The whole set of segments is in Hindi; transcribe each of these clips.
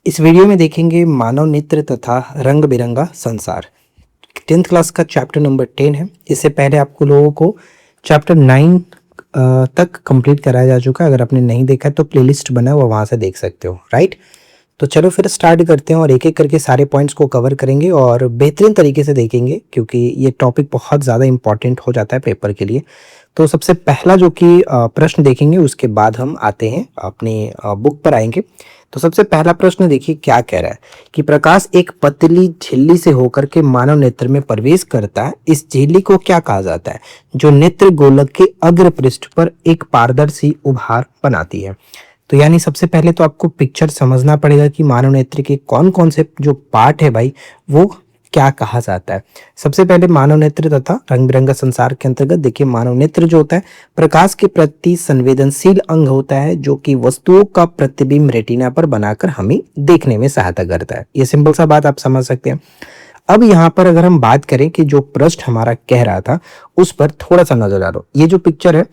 इस वीडियो में देखेंगे मानव नेत्र तथा रंग बिरंगा संसार। 10th क्लास का चैप्टर नंबर 10 है। इससे पहले आपको लोगों को चैप्टर 9 तक कंप्लीट कराया जा चुका है। अगर आपने नहीं देखा तो प्लेलिस्ट बना है, वो वहाँ से देख सकते हो, राइट। तो चलो फिर स्टार्ट करते हैं और एक एक करके सारे पॉइंट्स को कवर करेंगे और बेहतरीन तरीके से देखेंगे, क्योंकि ये टॉपिक बहुत ज़्यादा इंपॉर्टेंट हो जाता है पेपर के लिए। तो सबसे पहला जो कि प्रश्न देखेंगे, उसके बाद हम आते हैं अपनी बुक पर आएंगे। तो सबसे पहला प्रश्न देखिए क्या कह रहा है कि प्रकाश एक पतली झिल्ली से होकर के मानव नेत्र में प्रवेश करता है। इस झिल्ली को क्या कहा जाता है? जो नेत्र गोलक के अग्र पृष्ठ पर एक पारदर्शी उभार बनाती है। तो यानी सबसे पहले तो आपको पिक्चर समझना पड़ेगा कि मानव नेत्र के कौन कौन से जो पार्ट है भाई, वो क्या कहा जाता है। सबसे पहले मानव नेत्र तथा रंग बिरंगा संसार के अंतर्गत देखिए, मानव नेत्र जो होता है प्रकाश के प्रति संवेदनशील अंग होता है, जो कि वस्तुओं का प्रतिबिंब रेटिना पर बनाकर हमें देखने में सहायता करता है। ये सिंपल सा बात आप समझ सकते हैं। अब यहाँ पर अगर हम बात करें कि जो प्रश्न हमारा कह रहा था, उस पर थोड़ा सा नजर डालो। ये जो पिक्चर है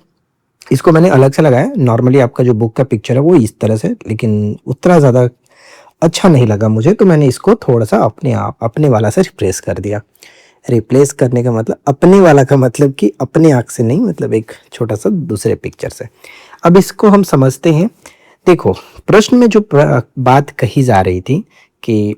इसको मैंने अलग से लगाया। नॉर्मली आपका जो बुक का पिक्चर है वो इस तरह से, लेकिन उतना ज़्यादा अच्छा नहीं लगा मुझे, तो मैंने इसको थोड़ा सा अपने वाला से रिप्लेस कर दिया। रिप्लेस करने का मतलब, अपने वाला का मतलब कि अपने आँख से नहीं, मतलब एक छोटा सा दूसरे पिक्चर से। अब इसको हम समझते हैं। देखो, प्रश्न में जो बात कही जा रही थी कि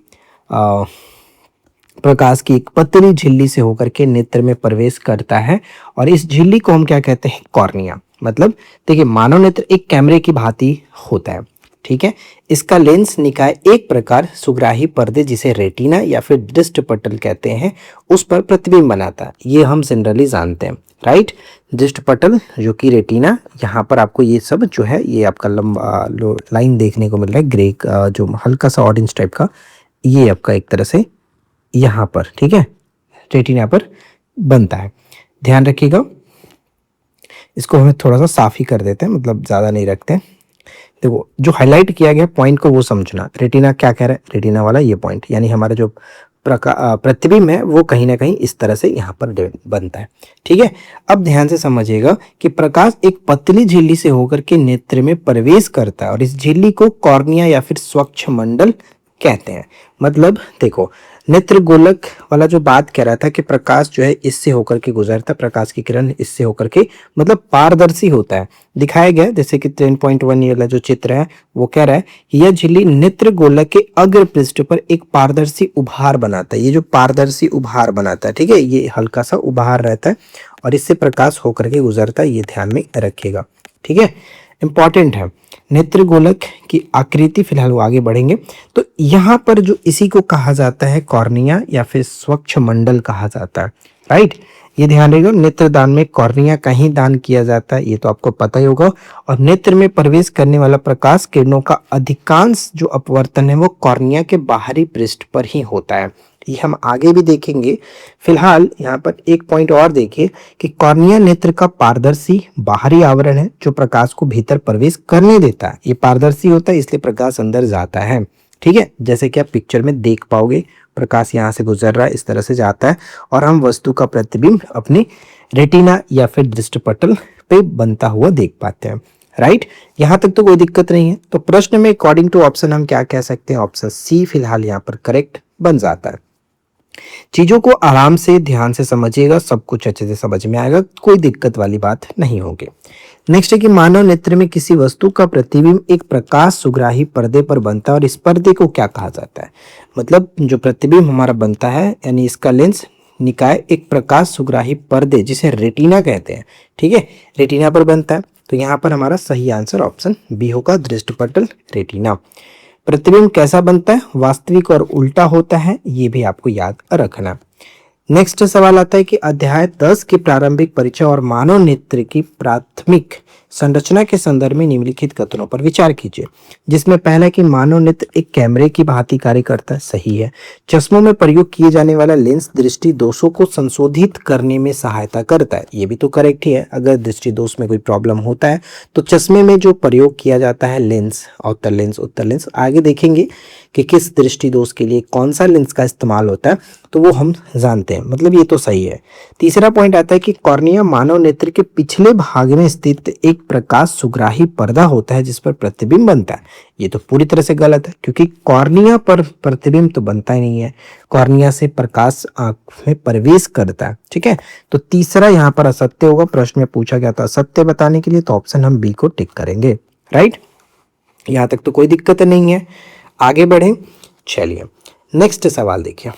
प्रकाश की एक पतली झिल्ली से होकर के नेत्र में प्रवेश करता है, और इस झिल्ली को हम क्या कहते हैं? कॉर्निया। मतलब देखिए, मानव नेत्र एक कैमरे की भांति होता है, ठीक है। इसका लेंस निकाय एक प्रकार सुग्राही पर्दे, जिसे रेटिना या फिर दृष्टि पटल कहते हैं, उस पर प्रतिबिंब बनाता है। ये हम जनरली जानते हैं, राइट। दृष्टि पटल जो कि रेटिना, यहाँ पर आपको ये सब जो है, ये आपका लंबा लाइन देखने को मिल रहा है, ग्रे जो हल्का सा ऑरेंज टाइप का, ये आपका एक तरह से यहाँ पर, ठीक है, रेटिना पर बनता है। ध्यान रखिएगा, इसको हमें थोड़ा सा साफ ही कर देते हैं, मतलब ज़्यादा नहीं रखते हैं। देखो, जो हाईलाइट किया गया पॉइंट को वो समझना। रेटिना क्या कह रहा है? रेटिना वाला ये पॉइंट, यानी हमारा जो प्रतिबिंब है वो कहीं ना कहीं इस तरह से यहाँ पर बनता है, ठीक है। अब ध्यान से समझिएगा कि प्रकाश एक पतली झिल्ली से होकर के नेत्र में प्रवेश करता है, और इस झिल्ली को कॉर्निया या फिर स्वच्छ मंडल कहते हैं। मतलब देखो, नेत्र गोलक वाला जो बात कह रहा था कि प्रकाश जो है इससे होकर के गुजरता है, प्रकाश की किरण इससे होकर के, मतलब पारदर्शी होता है। दिखाया गया जैसे कि 10.1 ये वाला जो चित्र है वो कह रहा है कि यह झिल्ली नेत्र गोलक के अग्र पृष्ठ पर एक पारदर्शी उभार बनाता है। ये जो पारदर्शी उभार बनाता है, ठीक है, ये हल्का सा उभार रहता है और इससे प्रकाश होकर के गुजरता है। ये ध्यान में रखिएगा, ठीक है, इंपॉर्टेंट है। नेत्र गोलक की आकृति, फिलहाल वो आगे बढ़ेंगे। तो यहाँ पर जो इसी को कहा जाता है कॉर्निया या फिर स्वच्छ मंडल कहा जाता है, राइट। ये ध्यान रखिएगा, नेत्र दान में कॉर्निया का ही दान किया जाता है, ये तो आपको पता ही होगा। और नेत्र में प्रवेश करने वाला प्रकाश किरणों का अधिकांश जो अपवर्तन है वो कॉर्निया के बाहरी पृष्ठ पर ही होता है। ये हम आगे भी देखेंगे। फिलहाल यहाँ पर एक पॉइंट और देखिए कि कॉर्निया नेत्र का पारदर्शी बाहरी आवरण है, जो प्रकाश को भीतर प्रवेश करने देता है। ये पारदर्शी होता है, इसलिए प्रकाश अंदर जाता है, ठीक है। जैसे कि आप पिक्चर में देख पाओगे, प्रकाश यहाँ से गुजर रहा है, इस तरह से जाता है, और हम वस्तु का प्रतिबिंब अपने रेटिना या फिर दृष्टिपटल पे बनता हुआ देख पाते हैं, राइट। यहाँ तक तो कोई दिक्कत नहीं है। तो प्रश्न में अकॉर्डिंग टू ऑप्शन हम क्या कह सकते हैं? ऑप्शन सी फिलहाल यहाँ पर करेक्ट बन जाता है। चीजों को आराम से ध्यान से समझिएगा, सब कुछ अच्छे से समझ में आएगा, कोई दिक्कत वाली बात नहीं होगी। नेक्स्ट है कि मानव नेत्र में किसी वस्तु का प्रतिबिंब एक प्रकाश सुग्राही पर्दे पर बनता है, और इस पर्दे को क्या कहा जाता है? मतलब जो प्रतिबिंब हमारा बनता है, यानी इसका लेंस निकाय एक प्रकाश सुग्राही पर्दे, जिसे रेटिना कहते हैं, ठीक है, रेटिना पर बनता है। तो यहाँ पर हमारा सही आंसर ऑप्शन बी होगा, दृष्टिपटल रेटिना। प्रतिबिंब कैसा बनता है? वास्तविक और उल्टा होता है, ये भी आपको याद रखना। नेक्स्ट सवाल आता है कि अध्याय 10 की प्रारंभिक परिचय और मानव नेत्र की प्राथमिक संरचना के संदर्भ में निम्नलिखित कथनों पर विचार कीजिए। जिसमें पहला कि मानव नेत्र एक कैमरे की भांति कार्य करता है, सही है। चश्मों में प्रयोग किए जाने वाला लेंस दृष्टि दोषों को संशोधित करने में सहायता करता है, ये भी तो करेक्ट ही है। अगर दृष्टि दोष में कोई प्रॉब्लम होता है तो चश्मे में जो प्रयोग किया जाता है लेंस, उत्तर लेंस, आगे देखेंगे कि किस दृष्टि दोष के लिए कौन सा लेंस का इस्तेमाल होता है, तो वो हम जानते हैं, मतलब ये तो सही है। तीसरा पॉइंट आता है कि कॉर्निया मानव नेत्र के पिछले भाग में स्थित एक प्रकाश सुग्राही पर्दा होता है जिस पर प्रतिबिंब बनता है। ये तो पूरी तरह से गलत है, क्योंकि कॉर्निया पर प्रतिबिंब तो बनता ही नहीं है, कॉर्निया से प्रकाश आंख में प्रवेश करता है। ठीक है, तो तीसरा यहाँ पर असत्य होगा। प्रश्न में पूछा गया था असत्य बताने के लिए, तो ऑप्शन हम बी को टिक करेंगे। राइट, यहाँ तक तो कोई दिक्कत नहीं है। आगे बढ़े, चलिए नेक्स्ट सवाल देखिए।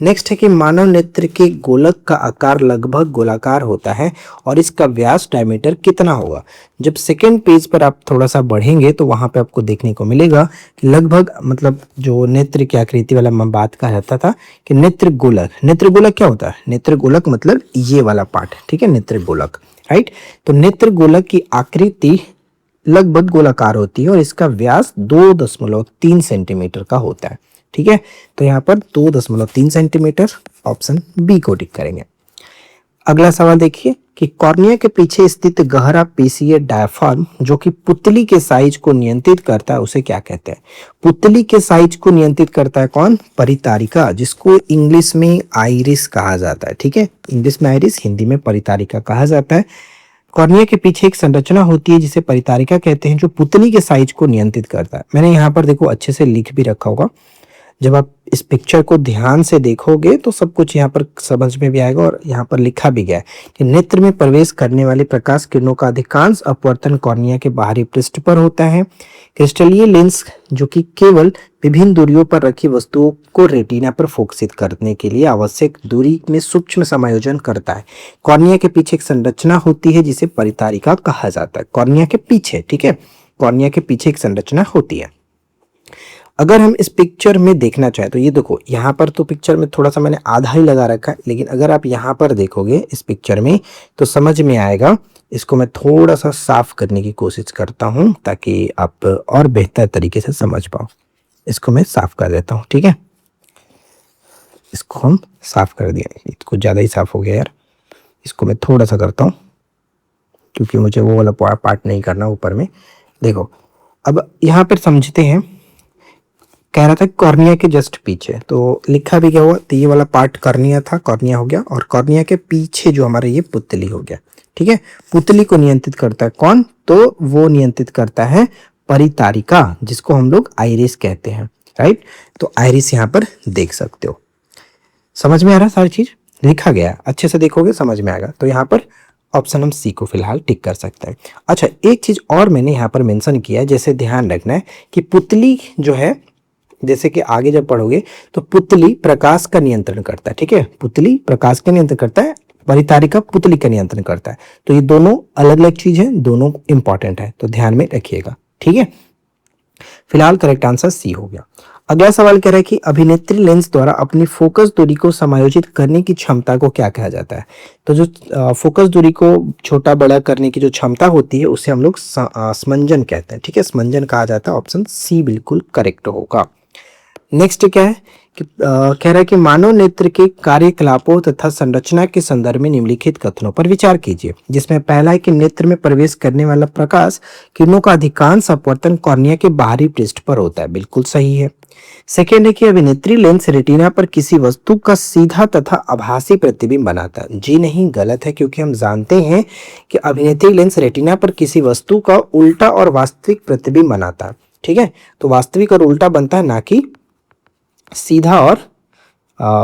नेक्स्ट है कि मानव नेत्र के गोलक का आकार लगभग गोलाकार होता है और इसका व्यास डायमीटर कितना होगा। जब सेकेंड पेज पर आप थोड़ा सा बढ़ेंगे तो वहां पे आपको देखने को मिलेगा कि लगभग, मतलब जो नेत्र की आकृति वाला मैं बात कर रहा था कि नेत्र गोलक क्या होता है? नेत्र गोलक मतलब ये वाला पार्ट, ठीक है, नेत्र गोलक। राइट, तो नेत्र गोलक की आकृति लगभग गोलाकार होती है और इसका व्यास 2.3 सेंटीमीटर का होता है। ठीक है, तो यहाँ पर 2.3 सेंटीमीटर, ऑप्शन बी को टिक करेंगे। अगला सवाल देखिए कि कॉर्निया के पीछे स्थित गहरा पेशीय डायफ्राम जो कि पुतली के साइज को नियंत्रित करता है, उसे क्या कहते हैं? पुतली के साइज को नियंत्रित करता है कौन? परितारिका, जिसको इंग्लिश में आइरिस कहा जाता है। ठीक है, इंग्लिश में आइरिस, हिंदी में परितारिका कहा जाता है। कॉर्निया के पीछे एक संरचना होती है जिसे परितारिका कहते हैं, जो पुतली के साइज को नियंत्रित करता है। मैंने यहाँ पर देखो अच्छे से लिख भी रखा होगा, जब आप इस पिक्चर को ध्यान से देखोगे तो सब कुछ यहाँ पर समझ में भी आएगा, और यहाँ पर लिखा भी गया है कि नेत्र में प्रवेश करने वाली प्रकाश किरणों का अधिकांश अपवर्तन कॉर्निया के बाहरी पृष्ठ पर होता है। क्रिस्टलीय लेंस जो कि केवल विभिन्न दूरियों पर रखी वस्तुओं को रेटिना पर फोकसित करने के लिए आवश्यक दूरी में सूक्ष्म समायोजन करता है। कॉर्निया के पीछे एक संरचना होती है जिसे परितारिका कहा जाता है। कॉर्निया के पीछे, ठीक है, कॉर्निया के पीछे एक संरचना होती है। अगर हम इस पिक्चर में देखना चाहें तो ये देखो, यहाँ पर तो पिक्चर में थोड़ा सा मैंने आधा ही लगा रखा है, लेकिन अगर आप यहाँ पर देखोगे इस पिक्चर में तो समझ में आएगा। इसको मैं थोड़ा सा साफ करने की कोशिश करता हूँ ताकि आप और बेहतर तरीके से समझ पाओ। इसको मैं साफ कर देता हूँ, ठीक है, इसको हम साफ कर दिया, इसको ज़्यादा ही साफ हो गया यार। इसको मैं थोड़ा सा करता हूँ क्योंकि मुझे वो वाला पार्ट नहीं करना ऊपर में। देखो, अब यहाँ पर समझते हैं, कह रहा था कॉर्निया के जस्ट पीछे, तो लिखा भी क्या हुआ, तो ये वाला पार्ट कॉर्निया था, कॉर्निया हो गया, और कॉर्निया के पीछे जो हमारा ये पुतली हो गया। ठीक है, पुतली को नियंत्रित करता है कौन? तो वो नियंत्रित करता है परितारिका, जिसको हम लोग आइरिस कहते हैं। राइट, तो आइरिस यहाँ पर देख सकते हो। समझ में आ रहा है? सारी चीज लिखा गया, अच्छे से देखोगे समझ में आएगा। तो यहाँ पर ऑप्शन हम सी को फिलहाल टिक कर सकते हैं। अच्छा, एक चीज और मैंने यहाँ पर मेंशन किया है, जैसे ध्यान रखना है कि पुतली जो है, जैसे कि आगे जब पढ़ोगे तो पुतली प्रकाश का नियंत्रण करता है। ठीक है, पुतली प्रकाश का नियंत्रण करता है, परितारिका पुतली का नियंत्रण करता है। तो ये दोनों अलग अलग चीज है, दोनों इंपॉर्टेंट है, तो ध्यान में रखिएगा। ठीक है, फिलहाल करेक्ट आंसर सी हो गया। अगला सवाल कह रहा है कि अभिनेत्री लेंस द्वारा अपनी फोकस दूरी को समायोजित करने की क्षमता को क्या कहा जाता है? तो जो फोकस दूरी को छोटा बड़ा करने की जो क्षमता होती है उसे हम लोग समंजन कहते हैं। ठीक है, समंजन कहा जाता है, ऑप्शन सी बिल्कुल करेक्ट होगा। नेक्स्ट क्या है कि कह रहा है कि मानव नेत्र के कार्यकलापों तथा संरचना के संदर्भ में निम्नलिखित कथनों पर विचार कीजिए, जिसमें पहला है कि नेत्र में प्रवेश करने वाला प्रकाश किरणों का अधिकांश अपवर्तन कॉर्निया के बाहरी पृष्ठ पर होता है, बिल्कुल सही है। सेकेंड है कि अभिनेत्री लेंस रेटिना पर किसी वस्तु का सीधा तथा आभासी प्रतिबिंब बनाता है, जी नहीं, गलत है, क्योंकि हम जानते हैं कि अभिनेत्री लेंस रेटिना पर किसी वस्तु का उल्टा और वास्तविक प्रतिबिंब बनाता है। ठीक है, तो वास्तविक और उल्टा बनता है, ना कि सीधा और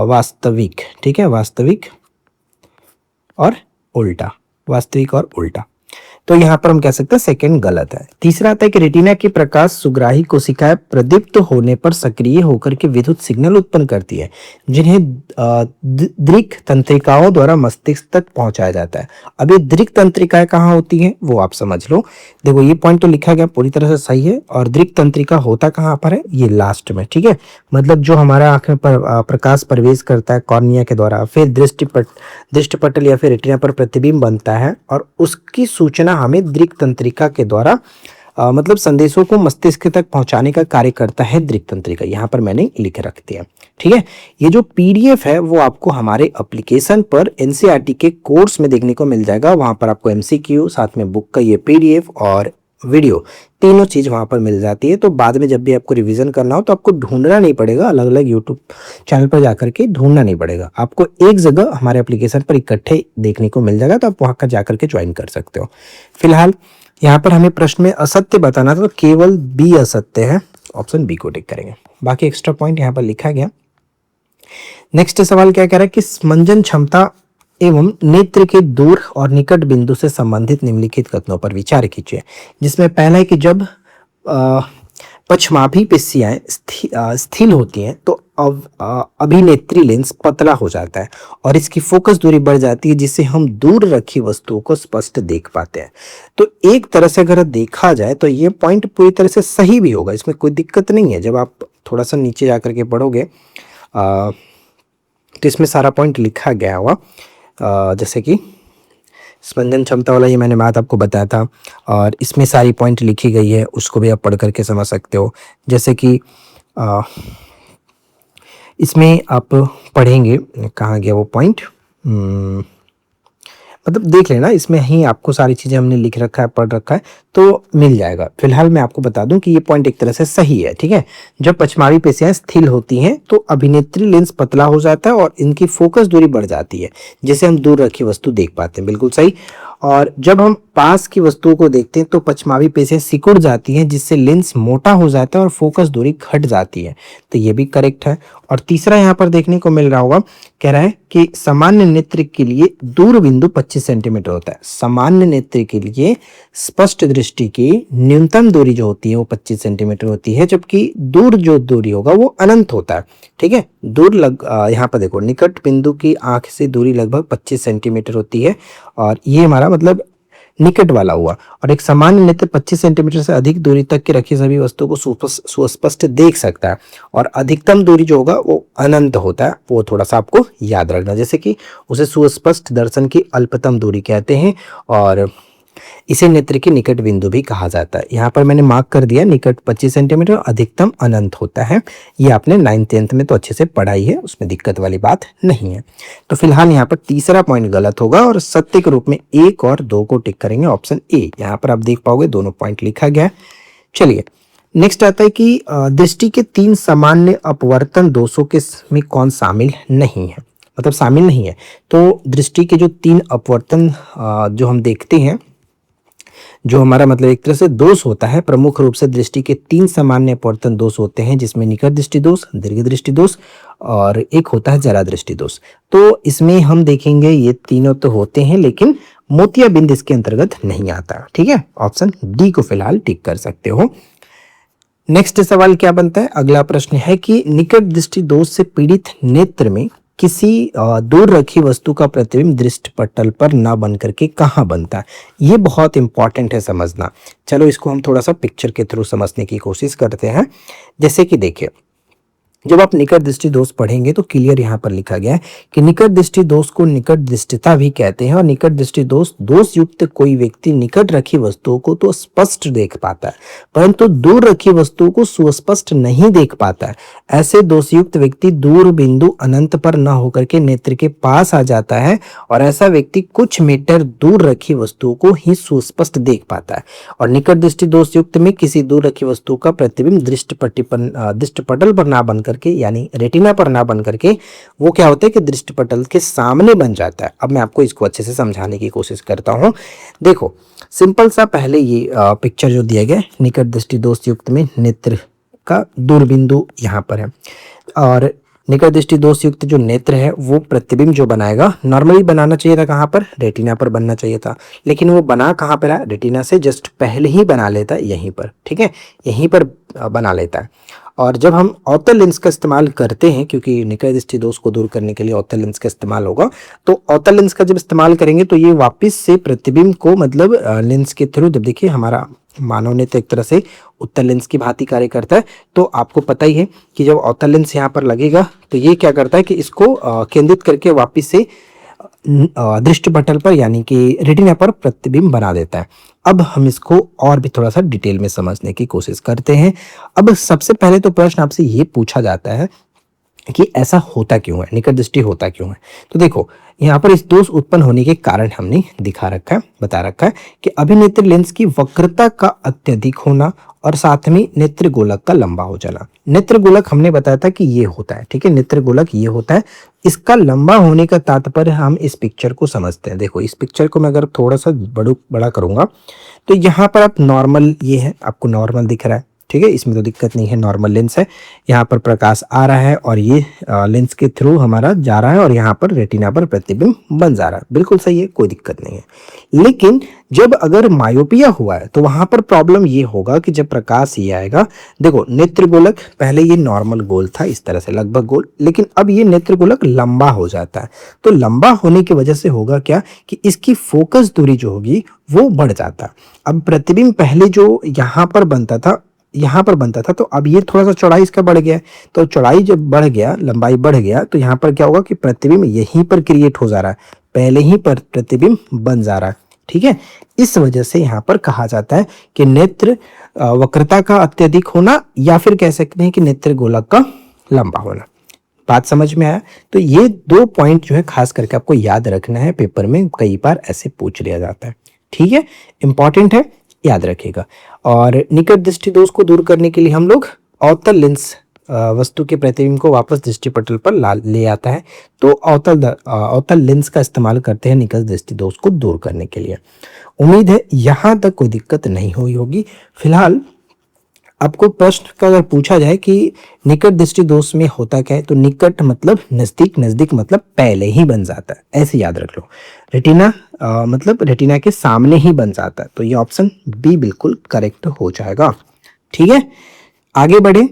वास्तविक। ठीक है, वास्तविक और उल्टा, वास्तविक और उल्टा। तो यहाँ पर हम कह सकते हैं सेकंड गलत है। तीसरा आता है कि रेटिना की प्रकाश सुग्राही कोशिकाएं प्रदीप्त होने पर सक्रिय होकर के विद्युत सिग्नल उत्पन्न करती है, जिन्हें दृक् तंत्रिकाओं द्वारा मस्तिष्क तक पहुंचाया जाता है। अब ये दृक् तंत्रिकाएं कहाँ होती हैं वो आप समझ लो। देखो, ये पॉइंट तो लिखा गया पूरी तरह से सही है, और दृक् तंत्रिका होता कहाँ पर है? ये लास्ट में। ठीक है, मतलब जो हमारा आंख में प्रकाश प्रवेश करता है कॉर्निया के द्वारा, फिर दृष्टिपटल या फिर रेटिना पर प्रतिबिंब बनता है, और उसकी सूचना हमें दृक् तंत्रिका के द्वारा मतलब संदेशों को मस्तिष्क तक पहुंचाने का कार्य करता है दृक् तंत्रिका। यहाँ पर मैंने लिख रख दिया। ठीक है, ये जो पीडीएफ है वो आपको हमारे एप्लीकेशन पर एनसीईआरटी के कोर्स में देखने को मिल जाएगा। वहां पर आपको एमसीक्यू, साथ में बुक का ये पीडीएफ और वीडियो, तीनों चीज़ वहाँ पर मिल जाती है। तो बाद में जब भी आपको रिवीजन करना हो तो आपको ढूंढना नहीं पड़ेगा, अलग अलग यूट्यूब चैनल पर जाकर के ढूंढना नहीं पड़ेगा, आपको एक जगह हमारे एप्लीकेशन पर इकट्ठे देखने को मिल जाएगा, तो आप वहाँ का जाकर के ज्वाइन कर सकते हो। फिलहाल यहाँ पर हमें प्रश्न में असत्य बताना था, तो केवल बी असत्य है, ऑप्शन बी को टिक करेंगे। बाकी एक्स्ट्रा पॉइंट यहाँ पर लिखा गया। नेक्स्ट सवाल क्या कह रहा है कि स्पंदन क्षमता एवं नेत्र के दूर और निकट बिंदु से संबंधित निम्नलिखित कथनों पर विचार कीजिए। जिसमें पहला है कि जब पश्चमाभी पेशियां स्थिर होती हैं तो अभिनेत्री लेंस पतला हो जाता है और इसकी फोकस दूरी बढ़ जाती है, जिससे हम दूर रखी वस्तुओं को स्पष्ट देख पाते हैं। तो एक तरह से अगर देखा जाए तो ये पॉइंट पूरी तरह से सही भी होगा, इसमें कोई दिक्कत नहीं है। जब आप थोड़ा सा नीचे जाकर के पढ़ोगे तो इसमें सारा पॉइंट लिखा गया हुआ, जैसे कि स्पंदन क्षमता वाला ये मैंने बात आपको बताया था, और इसमें सारी पॉइंट लिखी गई है, उसको भी आप पढ़ करके समझ सकते हो। जैसे कि इसमें आप पढ़ेंगे, कहाँ गया वो पॉइंट, मतलब देख लेना, इसमें ही आपको सारी चीज़ें हमने लिख रखा है, पढ़ रखा है, तो मिल जाएगा। फिलहाल मैं आपको बता दूं कि ये पॉइंट एक तरह से सही है, ठीक है। जब पश्चमावी पेशियां स्थिर होती हैं तो अभिनेत्री लेंस पतला हो जाता है और इनकी फोकस दूरी बढ़ जाती है, जिससे हम दूर रखी वस्तु देख पाते हैं, बिल्कुल सही। और जब हम पास की वस्तुओं को देखते हैं तो पश्चमावी पेशियां सिकुड़ जाती हैं, जिससे लेंस मोटा हो जाता है और फोकस दूरी घट जाती है, तो ये भी करेक्ट है। और तीसरा यहाँ पर देखने को मिल रहा होगा, कह रहा है कि सामान्य नेत्र के लिए दूर बिंदु 25 सेंटीमीटर होता है। सामान्य नेत्र के लिए स्पष्ट दृष्टि की न्यूनतम दूरी जो होती है वो 25 सेंटीमीटर होती है, जबकि दूर जो दूरी होगा वो अनंत होता है, ठीक है। दूर यहाँ पर देखो, निकट बिंदु की आंख से दूरी लगभग 25 सेंटीमीटर होती है, और ये हमारा मतलब निकट वाला हुआ। और एक सामान्य नेत्र 25 सेंटीमीटर से अधिक दूरी तक की रखी सभी वस्तुओं को सुस्पष्ट देख सकता है, और अधिकतम दूरी जो होगा वो अनंत होता है, वो थोड़ा सा आपको याद रखना। जैसे कि उसे सुस्पष्ट दर्शन की अल्पतम दूरी कहते हैं, और इसे नेत्र के निकट बिंदु भी कहा जाता है। यहाँ पर मैंने मार्क कर दिया, निकट 25 सेंटीमीटर, अधिकतम अनंत होता है। ये आपने 9th-10th में तो अच्छे से पढ़ाई है, उसमें दिक्कत वाली बात नहीं है। तो फिलहाल यहाँ पर तीसरा पॉइंट गलत होगा, और सत्य के रूप में 1 और 2 को टिक करेंगे, ऑप्शन ए। यहाँ पर आप देख पाओगे दोनों पॉइंट लिखा गया है। चलिए नेक्स्ट आता है कि दृष्टि के 3 सामान्य अपवर्तन दोषों के में कौन शामिल नहीं है, मतलब शामिल नहीं है। तो दृष्टि के जो 3 अपवर्तन जो हम देखते हैं, जो हमारा मतलब एक तरह से दोष होता है, प्रमुख रूप से दृष्टि के 3 सामान्य अपवर्तन दोष होते हैं, जिसमें निकट दृष्टि दोष, दीर्घ दृष्टि दोष और एक होता है जरा दृष्टि दोष। तो इसमें हम देखेंगे ये तीनों तो होते हैं, लेकिन मोतियाबिंद इसके अंतर्गत नहीं आता, ठीक है। ऑप्शन डी को फिलहाल टिक कर सकते हो। नेक्स्ट सवाल क्या बनता है, अगला प्रश्न है कि निकट दृष्टि दोष से पीड़ित नेत्र में किसी दूर रखी वस्तु का प्रतिबिंब दृष्टि पटल पर ना बन करके कहाँ बनता है। ये बहुत इंपॉर्टेंट है समझना। चलो इसको हम थोड़ा सा पिक्चर के थ्रू समझने की कोशिश करते हैं। जैसे कि देखिए, जब आप निकट दृष्टि दोष पढ़ेंगे तो क्लियर यहाँ पर लिखा गया है कि निकट दृष्टि दोष को निकट दृष्टिता भी कहते हैं, और निकट दृष्टि दोष युक्त कोई व्यक्ति निकट रखी वस्तुओं को तो स्पष्ट देख पाता है, परंतु दूर रखी वस्तुओं को सुस्पष्ट नहीं देख पाता है। ऐसे दोष युक्त व्यक्ति दूर बिंदु अनंत पर न होकर के नेत्र के पास आ जाता है, और ऐसा व्यक्ति कुछ मीटर दूर रखी वस्तुओं को ही सुस्पष्ट देख पाता है। और निकट दृष्टि दोष युक्त में किसी दूर रखी वस्तु का प्रतिबिंब दृष्टि पटल पर ना बन करके, यानी रेटिना पर ना बन करके, वो क्या होता है कि दृष्टि पटल के सामने बन जाता है। अब मैं आपको इसको अच्छे से समझाने की कोशिश करता हूं। देखो सिंपल सा, पहले ये पिक्चर जो दिया गया निकट दृष्टि दोष युक्त में नेत्र का दूरबिंदु यहाँ पर है, और निकट दृष्टि दोष युक्त जो नेत्र है वो प्रतिबिंब जो बनाएगा, नॉर्मली बनाना चाहिए था कहाँ पर, रेटिना पर बनना चाहिए था, लेकिन वो बना कहाँ पर है, रेटिना से जस्ट पहले ही बना लेता है, यहीं पर, ठीक है, यहीं पर बना लेता है। और जब हम अवतल लेंस का इस्तेमाल करते हैं, क्योंकि निकट दृष्टि दोष को दूर करने के लिए अवतल लेंस का इस्तेमाल होगा, तो अवतल लेंस का जब इस्तेमाल करेंगे तो ये वापस से प्रतिबिंब को मतलब लेंस के थ्रू, जब देखिए हमारा मानव नेत्र एक तरह से उत्तल लेंस की भांति कार्य करता है, तो आपको पता ही है कि जब अवतल लेंस यहाँ पर लगेगा तो ये क्या करता है कि इसको केंद्रित करके वापस से दृष्टि पटल पर यानी कि रेटिना पर प्रतिबिंब बना देता है। अब हम इसको और भी थोड़ा सा डिटेल में समझने की कोशिश करते हैं। अब सबसे पहले तो प्रश्न आपसे ये पूछा जाता है कि ऐसा होता क्यों है, निकट दृष्टि होता क्यों है। तो देखो यहाँ पर इस दोष उत्पन्न होने के कारण हमने दिखा रखा है, बता रखा है कि अभिनेत्र लेंस की वक्रता का अत्यधिक होना और साथ में नेत्र गोलक का लंबा हो जाना। नेत्र गोलक हमने बताया था कि ये होता है, ठीक है, नेत्र गोलक ये होता है। इसका लंबा होने का तात्पर्य हम इस पिक्चर को समझते हैं। देखो इस पिक्चर को मैं अगर थोड़ा सा बड़ा करूंगा तो यहाँ पर आप नॉर्मल, ये है आपको नॉर्मल दिख रहा है, ठीक है, इसमें तो दिक्कत नहीं है, नॉर्मल लेंस है। यहाँ पर प्रकाश आ रहा है और ये लेंस के थ्रू हमारा जा रहा है और यहाँ पर रेटिना पर प्रतिबिंब बन जा रहा है, बिल्कुल सही है, कोई दिक्कत नहीं है। लेकिन जब अगर मायोपिया हुआ है तो वहां पर प्रॉब्लम ये होगा कि जब प्रकाश ये आएगा, देखो नेत्र गोलक पहले ये नॉर्मल गोल था इस तरह से लगभग गोल, लेकिन अब ये नेत्र गोलक लंबा हो जाता है। तो लंबा होने की वजह से होगा क्या कि इसकी फोकस दूरी जो होगी वो बढ़ जाता है। अब प्रतिबिंब पहले जो यहाँ पर बनता था तो अब ये थोड़ा सा चौड़ाई इसका बढ़ गया, तो चौड़ाई जब बढ़ गया, लंबाई बढ़ गया, तो यहाँ पर क्या होगा कि प्रतिबिंब यहीं पर क्रिएट हो जा रहा है, पहले ही पर प्रतिबिंब बन जा रहा है, ठीक है। इस वजह से यहाँ पर कहा जाता है कि नेत्र वक्रता का अत्यधिक होना, या फिर कह सकते हैं कि नेत्र गोलक का लंबा होना। बात समझ में आया? तो ये 2 पॉइंट जो है खास करके आपको याद रखना है, पेपर में कई बार ऐसे पूछ लिया जाता है, ठीक है, इंपॉर्टेंट है, याद रखिएगा। और निकट दृष्टि दोष को दूर करने के लिए हम लोग अवतल लेंस वस्तु के प्रतिबिंब को वापस दृष्टिपटल पर ले आता है, तो अवतल लेंस का इस्तेमाल करते हैं निकट दृष्टि दोष को दूर करने के लिए। उम्मीद है यहां तक कोई दिक्कत नहीं हुई होगी। फिलहाल आपको प्रश्न का अगर पूछा जाए कि निकट दृष्टि दोष में होता क्या है, तो निकट मतलब नजदीक, नजदीक मतलब पहले ही बन जाता है, ऐसे याद रख लो। रेटिना मतलब रेटिना के सामने ही बन जाता है, तो ये ऑप्शन बी बिल्कुल करेक्ट हो जाएगा, ठीक है। आगे बढ़े,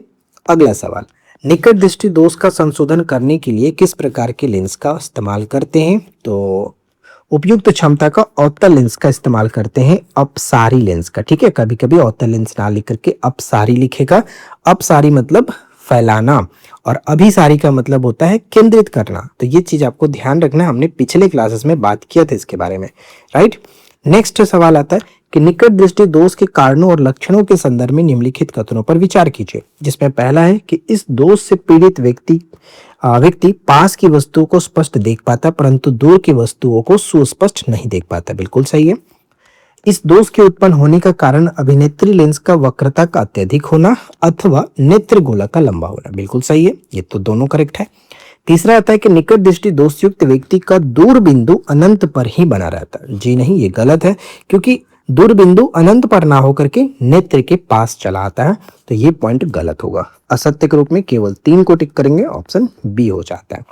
अगला सवाल, निकट दृष्टि दोष का संशोधन करने के लिए किस प्रकार के लेंस का इस्तेमाल करते हैं? तो उपयुक्त क्षमता का अवतल लेंस का इस्तेमाल करते हैं, अपसारी लेंस का, ठीक है। कभी कभी अवतल लेंस ना लिख करके अपसारी लिखेगा। अपसारी मतलब फैलाना और अभिसारी का मतलब होता है केंद्रित करना। तो ये चीज आपको ध्यान रखना, हमने पिछले क्लासेस में बात किया था इसके बारे में, राइट। नेक्स्ट सवाल आता है कि निकट दृष्टि दोष के कारणों और लक्षणों के संदर्भ में निम्नलिखित कथनों पर विचार कीजिए, जिसमें पहला है कि इस दोष से पीड़ित व्यक्ति पास की वस्तुओं को स्पष्ट देख पाता परंतु दूर की वस्तुओं को सुस्पष्ट नहीं देख पाता, बिल्कुल सही है। इस दोष के उत्पन्न होने का कारण अभिनेत्री लेंस का वक्रता का अत्यधिक होना अथवा नेत्र गोलक का लंबा होना, बिल्कुल सही है, ये तो दोनों करेक्ट है। तीसरा आता है कि निकट दृष्टि दोष युक्त व्यक्ति का दूर बिंदु अनंत पर ही बना रहता है। जी नहीं, ये गलत है, क्योंकि दूर बिंदु अनंत पर ना होकर के नेत्र के पास चला आता है, तो ये पॉइंट गलत होगा। असत्य के रूप में केवल 3 को टिक करेंगे, ऑप्शन बी हो जाता है।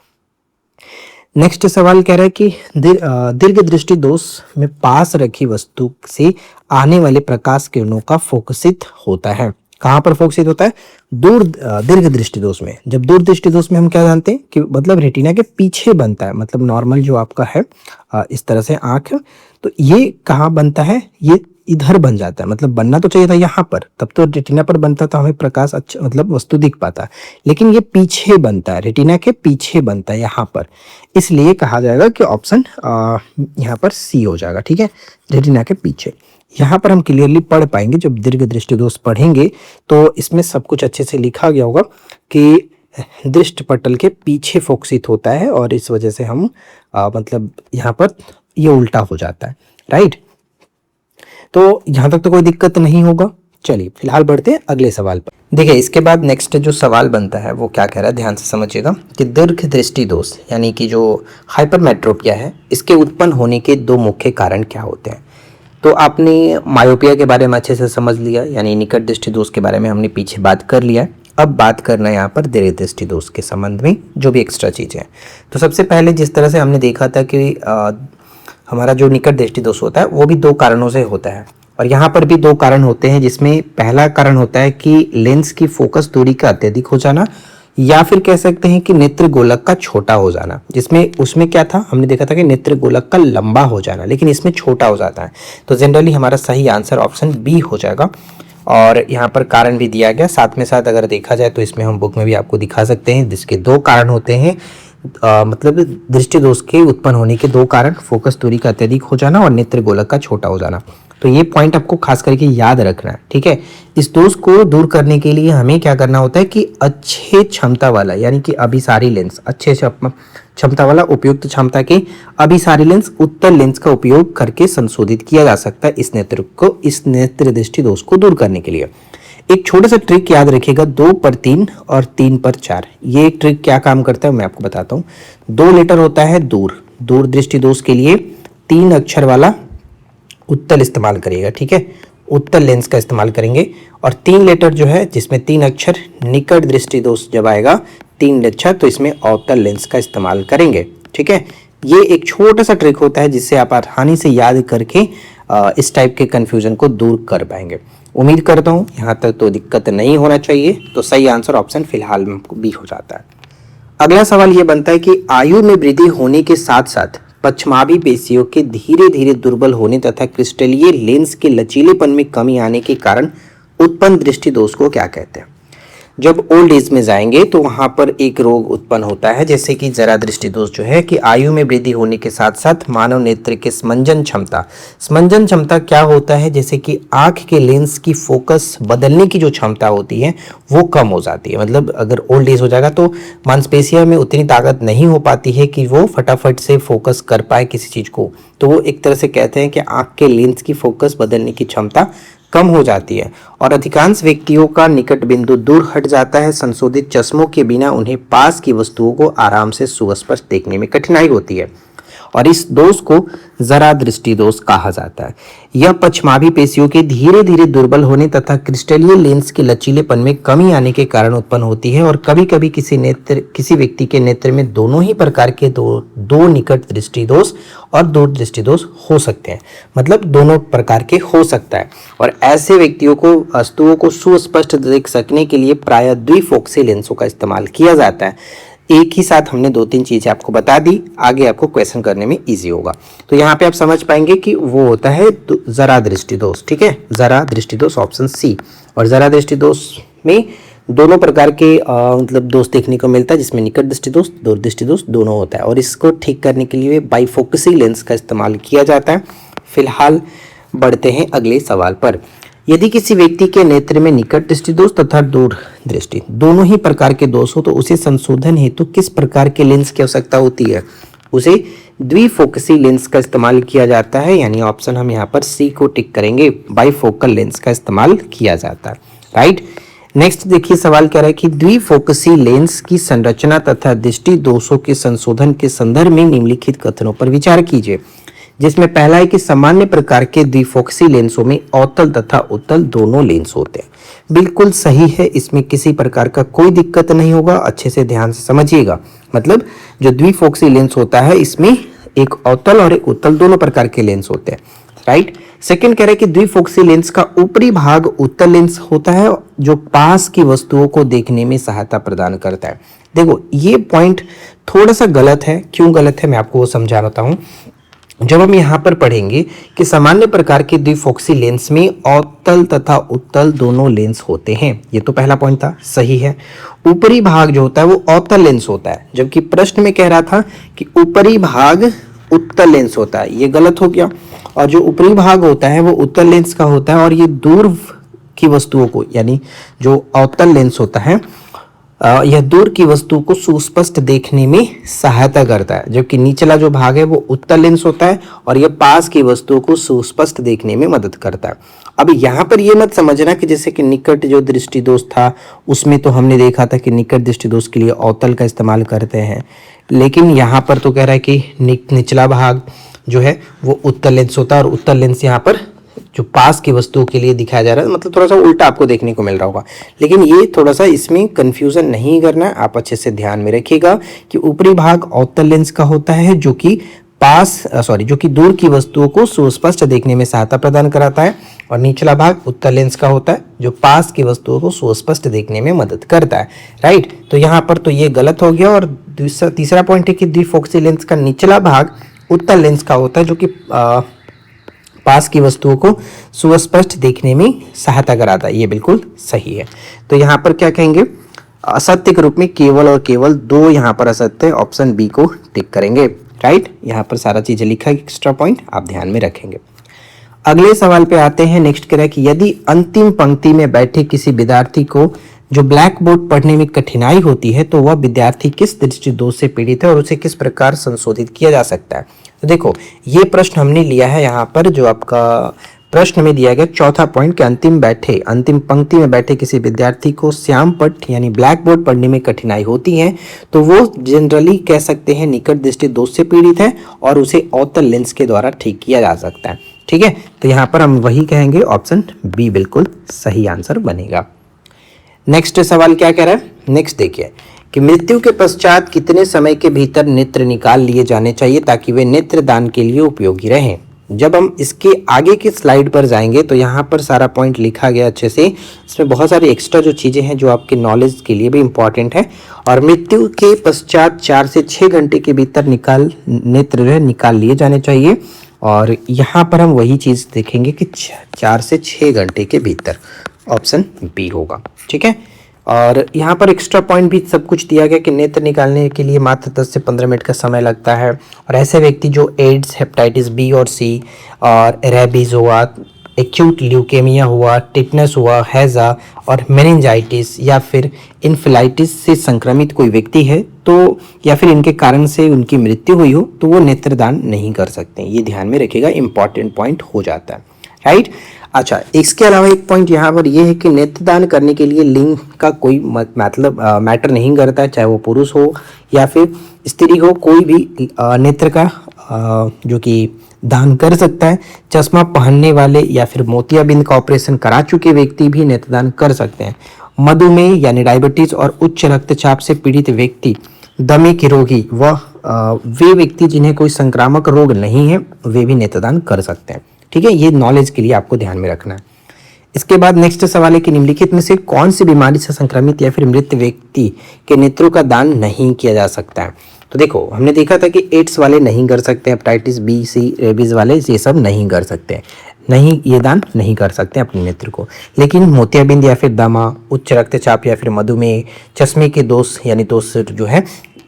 नेक्स्ट सवाल कह रहा है कि दीर्घ दृष्टि दोष में पास रखी वस्तु से आने वाले प्रकाश किरणों का फोकसित होता है। कहां पर फोकसित होता है? दीर्घ दृष्टि दोष में। जब दूर दृष्टि दोष में हम क्या जानते हैं कि मतलब रेटिना के पीछे बनता है, मतलब नॉर्मल जो आपका है इस तरह से आंख, तो ये कहाँ बनता है? ये इधर बन जाता है, मतलब बनना तो चाहिए था यहाँ पर, तब तो रेटिना पर बनता तो हमें प्रकाश अच्छा मतलब वस्तु दिख पाता, लेकिन ये पीछे बनता है, रेटिना के पीछे बनता है यहाँ पर, इसलिए कहा जाएगा कि ऑप्शन यहाँ पर सी हो जाएगा, ठीक है, रेटिना के पीछे। यहाँ पर हम क्लियरली पढ़ पाएंगे, जब दीर्घ दृष्टि दोष पढ़ेंगे तो इसमें सब कुछ अच्छे से लिखा गया होगा कि दृष्टिपटल के पीछे फोकसित होता है और इस वजह से हम मतलब यहाँ पर ये उल्टा हो जाता है, राइट। तो यहाँ तक तो कोई दिक्कत नहीं होगा। चलिए फिलहाल बढ़ते हैं अगले सवाल पर। देखिए इसके बाद नेक्स्ट जो सवाल बनता है वो क्या कह रहा है, ध्यान से समझिएगा कि दीर्घ दृष्टि दोष यानी कि जो हाइपरमेट्रोपिया है, इसके उत्पन्न होने के 2 मुख्य कारण क्या होते हैं। तो आपने मायोपिया के बारे में अच्छे से समझ लिया, यानी निकट दृष्टि दोष के बारे में हमने पीछे बात कर लिया है। अब बात करना है यहाँ पर दीर्घ दृष्टि दोष के संबंध में जो भी एक्स्ट्रा चीज़ें हैं। तो सबसे पहले जिस तरह से हमने देखा था कि हमारा जो निकट दृष्टि दोष होता है वो भी 2 कारणों से होता है, और यहाँ पर भी 2 कारण होते हैं, जिसमें पहला कारण होता है कि लेंस की फोकस दूरी का अत्यधिक हो जाना, या फिर कह सकते हैं कि नेत्र गोलक का छोटा हो जाना, जिसमें उसमें क्या था, हमने देखा था कि नेत्र गोलक का लंबा हो जाना, लेकिन इसमें छोटा हो जाता है। तो जनरली हमारा सही आंसर ऑप्शन बी हो जाएगा, और यहाँ पर कारण भी दिया गया साथ में साथ। अगर देखा जाए तो इसमें हम बुक में भी आपको दिखा सकते हैं, जिसके 2 कारण होते हैं, मतलब दृष्टि दोष के उत्पन्न होने के दो कारण, फोकस दूरी का अत्यधिक हो जाना और नेत्र गोलक का छोटा हो जाना। तो ये पॉइंट आपको खास करके याद रखना है, ठीक है। इस दोष को दूर करने के लिए हमें क्या करना होता है कि अच्छे क्षमता वाला यानी कि अभिसारी लेंस, अच्छे क्षमता वाला उपयुक्त क्षमता के अभिसारी लेंस, उत्तल लेंस का उपयोग करके संशोधित किया जा सकता है इस नेत्र दृष्टि दोष को दूर करने के लिए। एक छोटा सा ट्रिक याद रखिएगा, 2/3 और 3/4। ये एक ट्रिक क्या काम करता है मैं आपको बताता हूँ। 2 लेटर होता है दूर दृष्टि दोष के लिए 3 अक्षर वाला उत्तल इस्तेमाल करिएगा, ठीक है, उत्तल लेंस का इस्तेमाल करेंगे। और 3 लेटर जो है जिसमें 3 अक्षर निकट दृष्टि दोष जब आएगा 3 अक्षर तो इसमें अवतल लेंस का इस्तेमाल करेंगे, ठीक है। ये एक छोटा सा ट्रिक होता है जिससे आप आसानी से याद करके इस टाइप के कंफ्यूजन को दूर कर पाएंगे। उम्मीद करता हूँ यहाँ तक तो दिक्कत नहीं होना चाहिए। तो सही आंसर ऑप्शन फिलहाल में बी हो जाता है। अगला सवाल ये बनता है कि आयु में वृद्धि होने के साथ साथ पश्चमाभी पेशियों के धीरे धीरे दुर्बल होने तथा क्रिस्टलीय लेंस के लचीलेपन में कमी आने के कारण उत्पन्न दृष्टि दोष को क्या कहते हैं। जब ओल्ड एज में जाएंगे तो वहां पर एक रोग उत्पन्न होता है जैसे कि जरा दृष्टि दोष जो है कि आयु में वृद्धि होने के साथ साथ मानव नेत्र के स्मंजन क्षमता क्या होता है, जैसे कि आंख के लेंस की फोकस बदलने की जो क्षमता होती है वो कम हो जाती है। मतलब अगर ओल्ड एज हो जाएगा तो मांसपेशियों में उतनी ताकत नहीं हो पाती है कि वो फटाफट से फोकस कर पाए किसी चीज को। तो वो एक तरह से कहते हैं कि आंख के लेंस की फोकस बदलने की क्षमता कम हो जाती है और अधिकांश व्यक्तियों का निकट बिंदु दूर हट जाता है। संशोधित चश्मों के बिना उन्हें पास की वस्तुओं को आराम से सुस्पष्ट देखने में कठिनाई होती है और इस दोष को जरा दृष्टि दोष कहा जाता है। यह पश्चमाभी पेशियों के धीरे धीरे दुर्बल होने तथा क्रिस्टलीय लेंस के लचीलेपन में कमी आने के कारण उत्पन्न होती है और कभी कभी किसी व्यक्ति के नेत्र में दोनों ही प्रकार के दो निकट दृष्टि दोष और दूर दृष्टि दोष हो सकते हैं। मतलब दोनों प्रकार के हो सकता है और ऐसे व्यक्तियों को वस्तुओं को सुस्पष्ट देख सकने के लिए प्रायः द्विफोक्सी लेंसों का इस्तेमाल किया जाता है। एक ही साथ हमने 2-3 चीजें आपको बता दी, आगे आपको क्वेश्चन करने में इजी होगा। तो यहाँ पे आप समझ पाएंगे कि वो होता है जरा दृष्टि दोष, ठीक है, जरा दृष्टि दोष ऑप्शन सी। और जरा दृष्टि दोष में दोनों प्रकार के मतलब दोष देखने को मिलता है जिसमें निकट दृष्टि दोष, दूर दृष्टि दोष दोनों होता है और इसको ठीक करने के लिए बाइफोकसी लेंस का इस्तेमाल किया जाता है। फिलहाल बढ़ते हैं अगले सवाल पर। यदि किसी व्यक्ति के नेत्र में निकट दृष्टि दोष तथा दूर दृष्टि दोनों ही प्रकार के दोष हो तो उसे संशोधन हेतु किस प्रकार के लेंस की आवश्यकता होती है। उसे द्विफोकसी लेंस का इस्तेमाल किया जाता है, यानी ऑप्शन हम यहाँ पर सी को टिक करेंगे, बाइफोकल लेंस का इस्तेमाल किया जाता है, राइट। नेक्स्ट देखिए सवाल कह रहा है कि द्विफोकसी लेंस की संरचना तथा दृष्टि दोषों के संशोधन के संदर्भ में निम्नलिखित कथनों पर विचार कीजिए, जिसमें पहला है कि सामान्य प्रकार के द्विफोकसी लेंसों में अवतल तथा उत्तल दोनों लेंस होते हैं। बिल्कुल सही है, इसमें किसी प्रकार का कोई दिक्कत नहीं होगा, अच्छे से ध्यान से समझिएगा। मतलब जो द्विफोकसी लेंस होता है इसमें एक अवतल और एक उत्तल दोनों प्रकार के लेंस होते हैं, राइट। सेकंड कह रहे हैं कि द्विफोकसी लेंस का ऊपरी भाग उत्तल लेंस होता है जो पास की वस्तुओं को देखने में सहायता प्रदान करता है। देखो ये पॉइंट थोड़ा सा गलत है, क्यों गलत है मैं आपको वो समझा रहा हूँ। जब हम यहाँ पर पढ़ेंगे कि सामान्य प्रकार के द्विफोकसी लेंस में अवतल तथा उत्तल दोनों लेंस होते हैं, ये तो पहला पॉइंट था, सही है। ऊपरी भाग जो होता है वो अवतल लेंस होता है, जबकि प्रश्न में कह रहा था कि ऊपरी भाग उत्तल लेंस होता है, ये गलत हो गया। और जो ऊपरी भाग होता है वो उत्तल लेंस का होता है और ये दूर की वस्तुओं को, यानी जो अवतल लेंस होता है यह दूर की वस्तु को सुस्पष्ट देखने में सहायता करता है, जबकि निचला जो भाग है वो उत्तल लेंस होता है और यह पास की वस्तुओं को सुस्पष्ट देखने में मदद करता है। अब यहाँ पर ये मत समझना कि जैसे कि निकट जो दृष्टि दोष था उसमें तो हमने देखा था कि निकट दृष्टि दोष के लिए अवतल का इस्तेमाल करते हैं, लेकिन यहाँ पर तो कह रहा है कि निचला भाग जो है वो उत्तल लेंस होता है और उत्तल लेंस यहाँ पर जो पास की वस्तुओं के लिए दिखाया जा रहा है, मतलब थोड़ा सा उल्टा आपको देखने को मिल रहा होगा। लेकिन ये थोड़ा सा इसमें कंफ्यूजन नहीं करना है, आप अच्छे से ध्यान में रखिएगा कि ऊपरी भाग अवतल लेंस का होता है जो कि दूर की वस्तुओं को सुस्पष्ट देखने में सहायता प्रदान कराता है और निचला भाग उत्तल लेंस का होता है जो पास की वस्तुओं को सुस्पष्ट देखने में मदद करता है, राइट। तो यहाँ पर तो ये गलत हो गया। और तीसरा पॉइंट है कि द्विफोकसी लेंस का निचला भाग उत्तल लेंस का होता है जो कि पास की वस्तुओं को सुस्पष्ट देखने में सहायता कराता है, ये बिल्कुल सही है। तो यहाँ पर क्या कहेंगे, असत्य के रूप में केवल और केवल 2 यहाँ पर असत्य, ऑप्शन बी को टिक करेंगे। राइट, यहाँ पर सारा चीजें लिखा है, एक्स्ट्रा पॉइंट आप ध्यान में रखेंगे। अगले सवाल पे आते हैं। नेक्स्ट कह रहा है कि यदि अंतिम पंक्ति में बैठे किसी विद्यार्थी को जो ब्लैक बोर्ड पढ़ने में कठिनाई होती है तो वह विद्यार्थी किस दृष्टि दोष से पीड़ित है और उसे किस प्रकार संशोधित किया जा सकता है। तो देखो ये प्रश्न हमने लिया है यहाँ पर, जो आपका प्रश्न में दिया गया चौथा पॉइंट, कि अंतिम पंक्ति में बैठे किसी विद्यार्थी को श्याम पट्ट यानी ब्लैक बोर्ड पढ़ने में कठिनाई होती है तो वो जनरली कह सकते हैं निकट दृष्टि दोष से पीड़ित है और उसे अवतल लेंस के द्वारा ठीक किया जा सकता है। ठीक है, तो यहाँ पर हम वही कहेंगे, ऑप्शन बी बिल्कुल सही आंसर बनेगा। नेक्स्ट सवाल क्या कह रहा है, नेक्स्ट देखिए कि मृत्यु के पश्चात कितने समय के भीतर नेत्र निकाल लिए जाने चाहिए ताकि वे नेत्र दान के लिए उपयोगी रहें। जब हम इसके आगे की स्लाइड पर जाएंगे तो यहाँ पर सारा पॉइंट लिखा गया अच्छे से, इसमें बहुत सारी एक्स्ट्रा जो चीज़ें हैं जो आपके नॉलेज के लिए भी इम्पॉर्टेंट है। और मृत्यु के पश्चात 4 से 6 घंटे के भीतर नेत्र निकाल लिए जाने चाहिए। और यहाँ पर हम वही चीज़ देखेंगे कि 4 से 6 घंटे के भीतर, ऑप्शन बी होगा। ठीक है, और यहाँ पर एक्स्ट्रा पॉइंट भी सब कुछ दिया गया कि नेत्र निकालने के लिए मात्र 10 से 15 मिनट का समय लगता है। और ऐसे व्यक्ति जो एड्स, हेपेटाइटिस बी और सी और रेबीज हुआ, एक्यूट ल्यूकेमिया हुआ, टिटनस हुआ, हैजा और मेनिंजाइटिस या फिर इन्फ्लाइटिस से संक्रमित कोई व्यक्ति है तो या फिर इनके कारण से उनकी मृत्यु हुई हो तो वो नेत्रदान नहीं कर सकते। ये ध्यान में रखिएगा, इंपॉर्टेंट पॉइंट हो जाता है। राइट, अच्छा, इसके अलावा एक पॉइंट यहाँ पर ये है कि नेत्रदान करने के लिए लिंग का कोई मतलब मैटर नहीं करता है, चाहे वो पुरुष हो या फिर स्त्री हो, कोई भी नेत्र का जो कि दान कर सकता है। चश्मा पहनने वाले या फिर मोतियाबिंद का ऑपरेशन करा चुके व्यक्ति भी नेत्रदान कर सकते हैं। मधुमेह यानी डायबिटीज और उच्च रक्तचाप से पीड़ित व्यक्ति, दमे के रोगी व वे व्यक्ति जिन्हें कोई संक्रामक रोग नहीं है वे भी नेत्रदान कर सकते हैं। ठीक है, ये नॉलेज के लिए आपको ध्यान में रखना है। इसके बाद नेक्स्ट सवाल है कि निम्नलिखित में से कौन सी बीमारी से संक्रमित या फिर मृत व्यक्ति के नेत्रों का दान नहीं किया जा सकता है। तो देखो हमने देखा था कि एड्स वाले नहीं कर सकते, हेपेटाइटिस बी सी रेबीज वाले ये सब नहीं कर सकते, नहीं ये दान नहीं कर सकते अपने नेत्र को। लेकिन मोतियाबिंद या फिर दमा, उच्च रक्तचाप या फिर मधुमेह, चश्मे के दोष यानी दोष जो है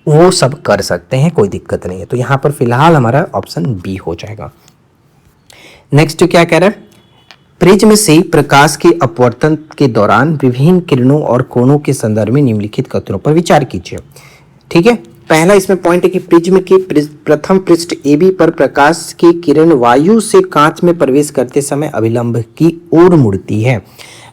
वो सब कर सकते हैं, कोई दिक्कत नहीं है। तो यहाँ पर फिलहाल हमारा ऑप्शन बी हो जाएगा। नेक्स्ट क्या कह रहा है, प्रिज्म से प्रकाश के अपवर्तन के दौरान विभिन्न किरणों और कोणों के संदर्भ में निम्नलिखित कथनों पर विचार कीजिए। ठीक है, पहला इसमें पॉइंट है कि प्रिज्म के प्रथम पृष्ठ AB पर प्रकाश की किरण वायु से कांच में प्रवेश करते समय अभिलंब की ओर मुड़ती है।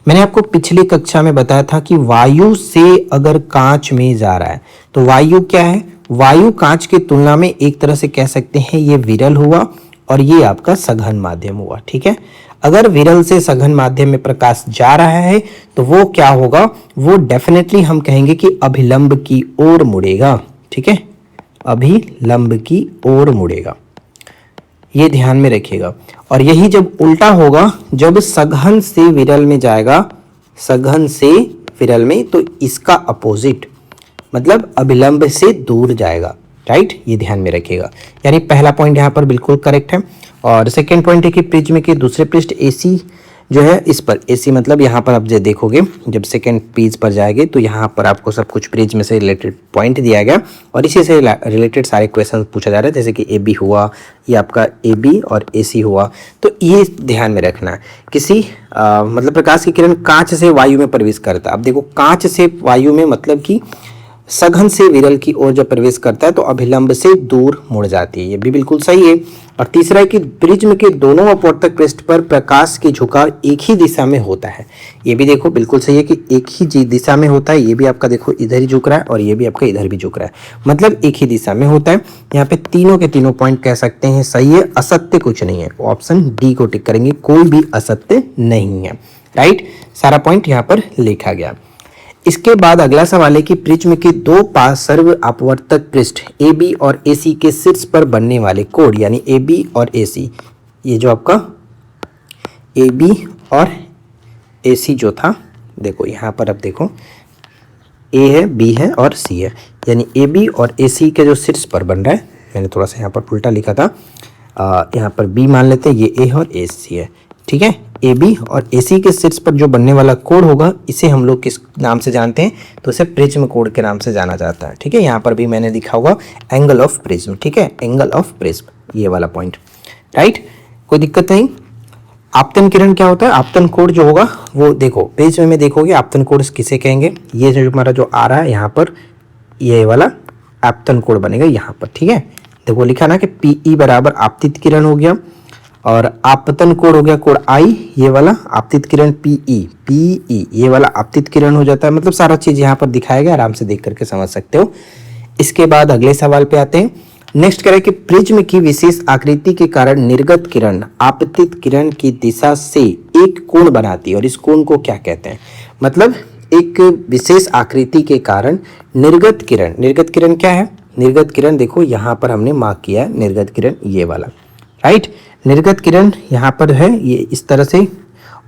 मैंने आपको पिछली कक्षा में बताया था कि वायु से अगर कांच में जा रहा है तो वायु क्या है, वायु कांच की तुलना में एक तरह से कह सकते हैं ये विरल हुआ और ये आपका सघन माध्यम हुआ। ठीक है, अगर विरल से सघन माध्यम में प्रकाश जा रहा है तो वो क्या होगा, वो डेफिनेटली हम कहेंगे कि अभिलंब की ओर मुड़ेगा। ठीक है, अभिलंब की ओर मुड़ेगा, ये ध्यान में रखिएगा। और यही जब उल्टा होगा, जब सघन से विरल में जाएगा, सघन से विरल में, तो इसका अपोजिट मतलब अभिलंब से दूर जाएगा। राइट, ये ध्यान में रखिएगा। यानी पहला पॉइंट यहाँ पर बिल्कुल करेक्ट है। और सेकेंड पॉइंट है कि प्रिज्म के दूसरे पृष्ठ AC जो है इस पर AC मतलब यहाँ पर आप जो देखोगे जब सेकेंड पेज पर जाएंगे तो यहाँ पर आपको सब कुछ प्रिज्म से रिलेटेड पॉइंट दिया गया और इसी से रिलेटेड सारे क्वेश्चन पूछा जा रहा है, जैसे कि AB हुआ, ये आपका AB और AC हुआ। तो ये ध्यान में रखना है, किसी मतलब प्रकाश की किरण कांच से वायु में प्रवेश करता है। अब देखो कांच से वायु में मतलब कि सघन से विरल की ओर जब प्रवेश करता है तो अभिलंब से दूर मुड़ जाती है, ये भी बिल्कुल सही है। और तीसरा है कि प्रिज्म के दोनों अपवर्तक पृष्ठ पर प्रकाश की झुकाव एक ही दिशा में होता है, ये भी देखो बिल्कुल सही है कि एक ही दिशा में होता है। ये भी आपका देखो इधर ही झुक रहा है और ये भी आपका इधर भी झुक रहा है, मतलब एक ही दिशा में होता है। यहाँ पे तीनों के तीनों पॉइंट कह सकते हैं सही है, असत्य कुछ नहीं है। ऑप्शन डी को टिक करेंगे, कोई भी असत्य नहीं है। राइट, सारा पॉइंट यहाँ पर लिखा गया। इसके बाद अगला सवाल है कि प्रिज्म के दो पार्श्व अपवर्तक पृष्ठ AB और AC के शीर्ष पर बनने वाले कोण यानी AB और AC, ये जो आपका AB और AC जो था, देखो यहाँ पर अब देखो A है, B है और C है, यानी AB और AC के जो शीर्ष पर बन रहा है, मैंने थोड़ा सा यहाँ पर उल्टा लिखा था, यहाँ पर B मान लेते हैं, ये A और AC है, ठीक है। ए बी और ए सी के शीर्ष पर जो बनने वाला कोण होगा इसे हम लोग किस नाम से जानते हैं, तो इसे प्रिज्म कोण के नाम से जाना जाता है। ठीक है, यहाँ पर भी मैंने लिखा होगा एंगल ऑफ प्रिज्म। ठीक है, एंगल ऑफ प्रिज्म, ये वाला पॉइंट, राइट, कोई दिक्कत नहीं। आपतन किरण क्या होता है? आपतन कोण जो होगा वो देखो प्रिज्म में देखोगे आपतन कोण किसे कहेंगे, ये जो हमारा जो आ रहा है यहाँ पर ये वाला आपतन कोण बनेगा यहाँ पर। ठीक है, देखो लिखा ना कि पीई बराबर आपतित किरण हो गया और आपतन कोण हो गया कोण आई, ये वाला आपतित किरण पीई ये वाला आपतित किरण हो जाता है। मतलब सारा चीज यहाँ पर दिखाया गया, आराम से देख करके समझ सकते हो। इसके बाद अगले सवाल पे आते हैं। नेक्स्ट करें कि प्रिज्म की विशेष आकृति के कारण निर्गत किरण आपतित किरण की दिशा से एक कोण बनाती है और इस कोण को क्या कहते हैं? मतलब एक विशेष आकृति के कारण निर्गत किरण क्या है? निर्गत किरण देखो यहाँ पर हमने मार्क किया है, निर्गत किरण ये वाला, राइट। निर्गत किरण यहाँ पर है ये इस तरह से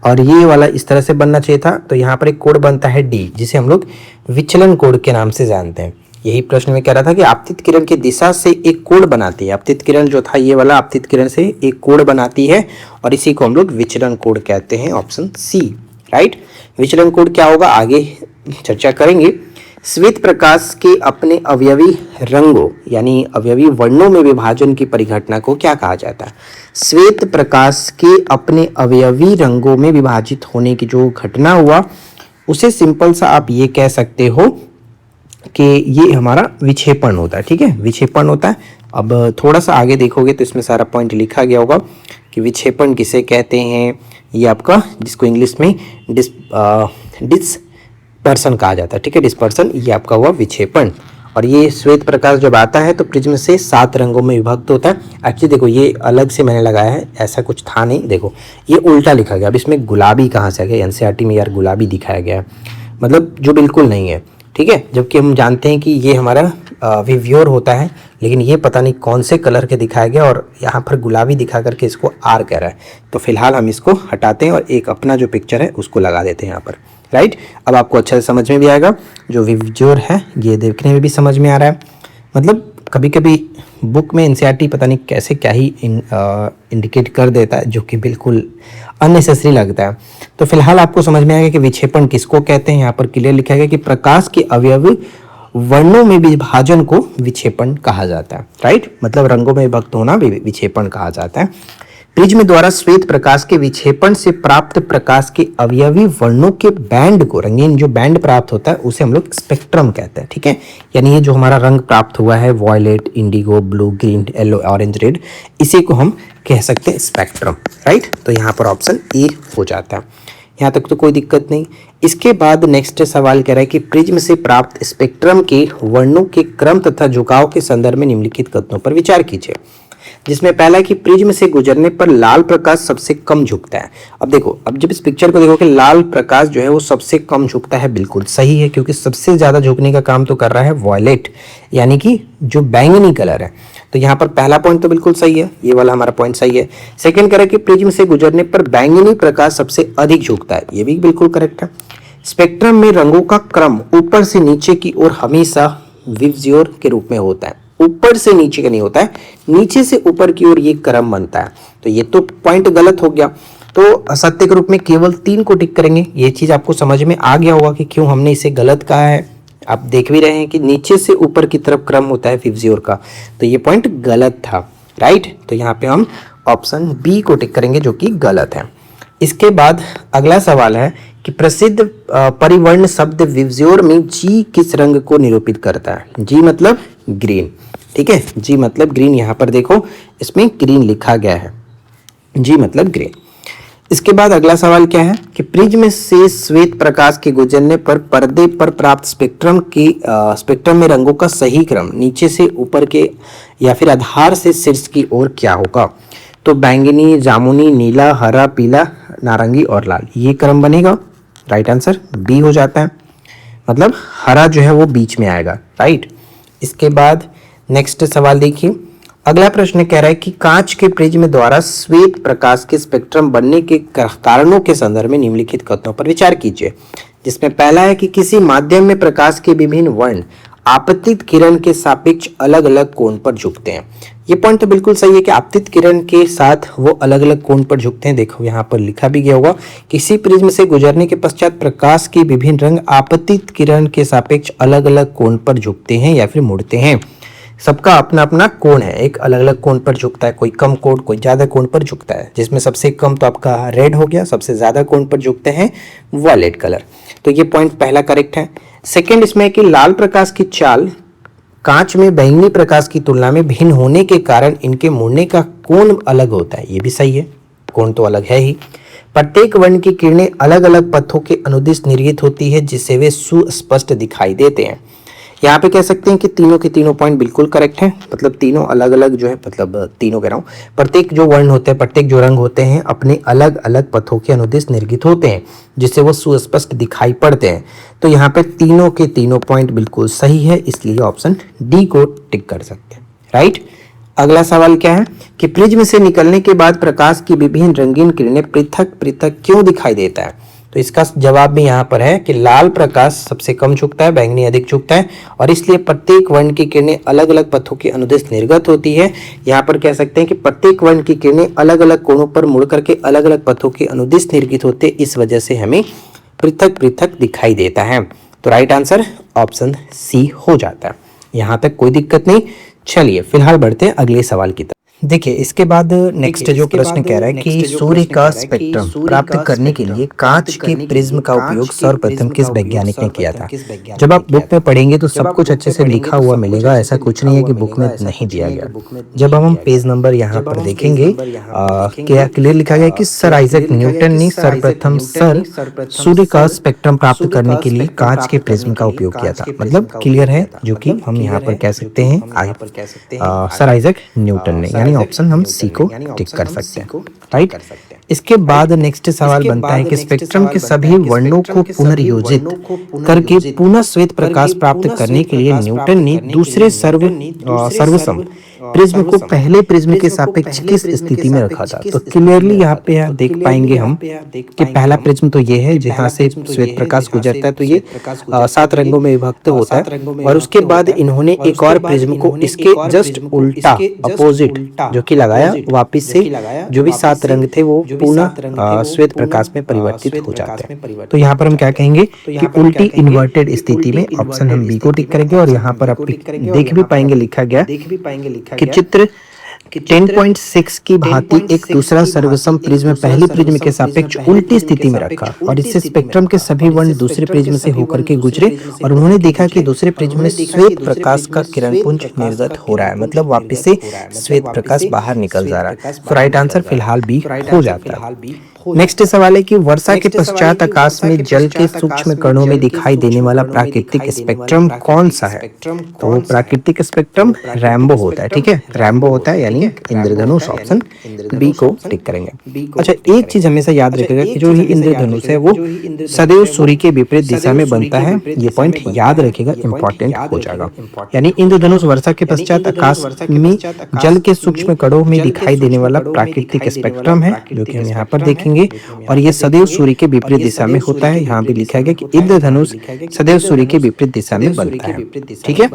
और ये वाला इस तरह से बनना चाहिए था, तो यहाँ पर एक कोण बनता है डी, जिसे हम लोग विचलन कोण के नाम से जानते हैं। यही प्रश्न में कह रहा था कि आपतित किरण की दिशा से एक कोण बनाती है। आपतित किरण जो था ये वाला आपतित किरण से एक कोण बनाती है और इसी को हम लोग विचलन कोण कहते हैं, ऑप्शन सी, राइट। विचलन कोण क्या होगा आगे चर्चा करेंगे। श्वेत प्रकाश के अपने अवयवी रंगों यानी अवयवी वर्णों में विभाजन की परिघटना को क्या कहा जाता है? श्वेत प्रकाश के अपने अवयवी रंगों में विभाजित होने की जो घटना हुआ उसे सिंपल सा आप ये कह सकते हो कि ये हमारा विक्षेपण होता है। ठीक है, विक्षेपण होता है। अब थोड़ा सा आगे देखोगे तो इसमें सारा पॉइंट लिखा गया होगा कि विक्षेपण किसे कहते हैं। ये आपका जिसको इंग्लिश में डिस्पर्सन कहा जाता है। ठीक है, डिस्पर्सन ये आपका हुआ विक्षेपण। और ये श्वेत प्रकाश जब आता है तो प्रिज्म से 7 रंगों में विभक्त होता है। एक्चुअली देखो ये अलग से मैंने लगाया है, ऐसा कुछ था नहीं, देखो ये उल्टा लिखा गया। अब इसमें गुलाबी कहाँ से आ गया? एनसीईआरटी में यार गुलाबी दिखाया गया है, मतलब जो बिल्कुल नहीं है। ठीक है, जबकि हम जानते हैं कि ये हमारा विव्योर होता है, लेकिन ये पता नहीं कौन से कलर के दिखाया गया और यहाँ पर गुलाबी दिखा करके इसको आर कह रहा है। तो फिलहाल हम इसको हटाते हैं और एक अपना जो पिक्चर है उसको लगा देते हैं यहाँ पर, राइट। अब आपको अच्छा से समझ में भी आएगा। जो विव्योर है ये देखने में भी समझ में आ रहा है। मतलब कभी कभी बुक में एनसीईआरटी पता नहीं कैसे क्या ही इंडिकेट कर देता है, जो कि बिल्कुल अननेसेसरी लगता है। तो फिलहाल आपको समझ में आएगा कि विक्षेपण किसको कहते हैं। यहाँ पर क्लियर लिखा गया कि प्रकाश के अवयवी वर्णों में विभाजन को विक्षेपण कहा जाता है, राइट। मतलब रंगों में विभक्त होना भी विक्षेपण कहा जाता है। प्रिज्म द्वारा श्वेत प्रकाश के विक्षेपण से प्राप्त प्रकाश के अवयवी वर्णों के बैंड को, रंगीन जो बैंड प्राप्त होता है उसे हम लोग स्पेक्ट्रम कहते हैं। ठीक है, यानी ये जो हमारा रंग प्राप्त हुआ है violet, indigo, blue, green, yellow, orange, red, इसी को हम कह सकते हैं स्पेक्ट्रम, राइट। तो यहाँ पर ऑप्शन ए हो जाता है। यहाँ तक तो कोई दिक्कत नहीं। इसके बाद नेक्स्ट सवाल कह रहा है कि प्रिज्म से प्राप्त स्पेक्ट्रम के वर्णों के क्रम तथा झुकाव के संदर्भ में निम्नलिखित कथनों पर विचार कीजिए। जिसमें पहला है कि प्रिज्म से गुजरने पर लाल प्रकाश सबसे कम झुकता है। अब देखो, अब जब इस पिक्चर को देखो कि लाल प्रकाश जो है वो सबसे कम झुकता है, बिल्कुल सही है, क्योंकि सबसे ज्यादा झुकने का काम तो कर रहा है वॉयलेट, यानी कि जो बैंगनी कलर है। तो यहाँ पर पहला पॉइंट तो बिल्कुल सही है, ये वाला हमारा पॉइंट सही है। सेकंड कह रहा है कि प्रिज्म से गुजरने पर बैंगनी प्रकाश सबसे अधिक झुकता है, ये भी बिल्कुल करेक्ट है। स्पेक्ट्रम में रंगों का क्रम ऊपर से नीचे की ओर हमेशा विबज्योर के रूप में होता है। ऊपर से नीचे का नहीं होता है, नीचे से ऊपर की ओर ये क्रम बनता है। तो ये तो पॉइंट गलत हो गया। तो असत्य के रूप में केवल 3 को टिक करेंगे। ये चीज आपको समझ में आ गया होगा कि क्यों हमने इसे गलत कहा है। आप देख भी रहे हैं कि नीचे से ऊपर की तरफ क्रम होता है विबज्योर का, तो ये पॉइंट गलत था, राइट। तो यहाँ पे हम ऑप्शन बी को टिक करेंगे जो कि गलत है। इसके बाद अगला सवाल है कि प्रसिद्ध परिवर्ण शब्द विबज्योर में जी किस रंग को निरूपित करता है? जी मतलब ग्रीन, ठीक है, जी मतलब ग्रीन। यहाँ पर देखो इसमें ग्रीन लिखा गया है, जी मतलब ग्रीन। इसके बाद अगला सवाल क्या है कि प्रिज्म से श्वेत प्रकाश के गुजरने पर पर्दे पर प्राप्त स्पेक्ट्रम में रंगों का सही क्रम नीचे से ऊपर के या फिर आधार से शीर्ष की ओर क्या होगा? तो बैंगनी, जामुनी, नीला, हरा, पीला, नारंगी और लाल, ये क्रम बनेगा। राइट आंसर बी हो जाता है, मतलब हरा जो है वो बीच में आएगा, राइट। इसके बाद नेक्स्ट सवाल देखिए। अगला प्रश्न कह रहा है कि कांच के प्रिज्म द्वारा श्वेत प्रकाश के स्पेक्ट्रम बनने के कारणों के संदर्भ में निम्नलिखित कथनों पर विचार कीजिए। जिसमें पहला है कि किसी माध्यम में प्रकाश के विभिन्न वर्ण आपतित किरण के सापेक्ष अलग अलग कोण पर झुकते हैं। ये पॉइंट तो बिल्कुल सही है कि आपतित किरण के साथ वो अलग अलग कोण पर झुकते हैं। देखो यहाँ पर लिखा भी गया होगा, किसी प्रिज्म से गुजरने के पश्चात प्रकाश के विभिन्न रंग आपतित किरण के सापेक्ष अलग अलग कोण पर झुकते हैं या फिर मुड़ते हैं। सबका अपना अपना कोण है, एक अलग अलग कोण पर झुकता है, कोई कम कोण कोई ज्यादा कोण पर झुकता है, जिसमें सबसे कम तो आपका रेड हो गया, सबसे ज्यादा कोण पर झुकते हैं वॉयलेट कलर। तो ये पॉइंट पहला करेक्ट है। सेकंड इसमें है कि लाल प्रकाश की चाल कांच में बैंगनी प्रकाश की तुलना में भिन्न होने के कारण इनके मुड़ने का कोण अलग होता है। ये भी सही है, कोण तो अलग है ही। प्रत्येक वर्ण की किरणें अलग अलग पथों के अनुदिश निर्गत होती है, जिससे वे सुस्पष्ट दिखाई देते हैं। यहाँ पे कह सकते हैं कि तीनों के तीनों पॉइंट बिल्कुल करेक्ट हैं, मतलब तीनों अलग अलग जो है, मतलब तीनों कह रहा हूँ, प्रत्येक जो वर्ण होते हैं, प्रत्येक जो रंग होते हैं अपने अलग अलग पथों के अनुदिश निर्गत होते हैं, जिससे वो सुस्पष्ट दिखाई पड़ते हैं। तो यहाँ पे तीनों के तीनों पॉइंट बिल्कुल सही है, इसलिए ऑप्शन डी को टिक कर सकते हैं। राइट। अगला सवाल क्या है कि प्रिज्म से निकलने के बाद प्रकाश की विभिन्न रंगीन किरणें पृथक पृथक क्यों दिखाई देता है? तो इसका जवाब भी यहाँ पर है कि लाल प्रकाश सबसे कम झुकता है, बैंगनी अधिक झुकता है, और इसलिए प्रत्येक वर्ण की किरणें अलग अलग पथों के अनुदिश निर्गत होती है। यहाँ पर कह सकते हैं कि प्रत्येक वर्ण की किरणें अलग अलग कोणों पर मुड़ करके अलग अलग पथों के अनुदिश निर्गत होते, इस वजह से हमें पृथक पृथक दिखाई देता है। तो राइट आंसर ऑप्शन सी हो जाता है। यहाँ तक कोई दिक्कत नहीं। चलिए फिलहाल बढ़ते हैं अगले सवाल की तरफ। देखिए इसके बाद नेक्स्ट जो प्रश्न कह रहा है कि सूर्य का स्पेक्ट्रम प्राप्त करने के लिए कांच के प्रिज्म का उपयोग सर्वप्रथम किस वैज्ञानिक ने किया था? जब आप बुक में पढ़ेंगे तो सब कुछ अच्छे से लिखा हुआ मिलेगा, ऐसा कुछ नहीं है कि बुक में नहीं दिया गया। जब हम पेज नंबर यहाँ पर देखेंगे क्या क्लियर लिखा गया कि सर आइजैक न्यूटन ने सर्वप्रथम सूर्य का स्पेक्ट्रम प्राप्त करने के लिए कांच के प्रिज्म का उपयोग किया था, मतलब क्लियर है, जो कि हम यहाँ पर कह सकते हैं सर आइजैक न्यूटन ने, ऑप्शन हम सी को टिक कर सकते हैं। राइट। इसके बाद नेक्स्ट सवाल बनता है कि स्पेक्ट्रम के सभी वर्णों को पुनर्योजित करके पुनः श्वेत प्रकाश प्राप्त करने के लिए न्यूटन ने दूसरे सर्वसम प्रिज्म को पहले प्रिज्म के सापेक्ष किस स्थिति में रखा था? तो क्लियरली यहाँ पे देख पाएंगे हम कि पहला प्रिज्म तो ये है जहाँ से श्वेत प्रकाश गुजरता है, तो ये 7 रंगों में विभक्त होता है, और उसके बाद इन्होंने एक और प्रिज्म को इसके जस्ट उल्टा अपोजिट जो कि लगाया, वापिस से जो भी 7 रंग थे वो पुनः श्वेत प्रकाश में परिवर्तित हो जाते हैं। तो यहाँ पर हम क्या कहेंगे कि उल्टी इन्वर्टेड स्थिति में, ऑप्शन हम बी को टिक करेंगे। और यहाँ पर आप देख भी पाएंगे लिखा गया कि चित्र 10.6 की भांति एक दूसरा सर्वसम प्रिज्म पहले प्रिज्म के सापेक्ष उल्टी स्थिति में रखा, और इससे स्पेक्ट्रम के सभी वर्ण दूसरे प्रिज्म से होकर के गुजरे, और उन्होंने देखा कि दूसरे प्रिज्म में श्वेत प्रकाश का किरण पुंज निर्गत हो रहा है, मतलब वापस से श्वेत प्रकाश बाहर निकल जा रहा है। तो राइट आंसर फिलहाल बी हो जाता है। नेक्स्ट सवाल है कि वर्षा के पश्चात आकाश में जल के सूक्ष्म कणों में दिखाई देने वाला प्राकृतिक स्पेक्ट्रम कौन सा है? तो वो प्राकृतिक स्पेक्ट्रम रैम्बो होता है। ठीक है, रैम्बो होता है यानी इंद्रधनुष, ऑप्शन बी को टिक करेंगे। अच्छा, एक चीज हमेशा याद रखिएगा कि जो ही इंद्रधनुष है वो सदैव सूर्य के विपरीत दिशा में बनता है। ये पॉइंट याद रखिएगा, इंपॉर्टेंट हो जाएगा। यानी इंद्रधनुष वर्षा के पश्चात आकाश में जल के सूक्ष्म कणों में दिखाई देने वाला प्राकृतिक स्पेक्ट्रम है, जो कि हम यहाँ पर देखेंगे, और ये सदैव सूर्य के विपरीत दिशा में होता है। यहाँ भी लिखा गया कि इंद्रधनुष सदैव सूर्य के विपरीत दिशा में बनता है। ठीक है।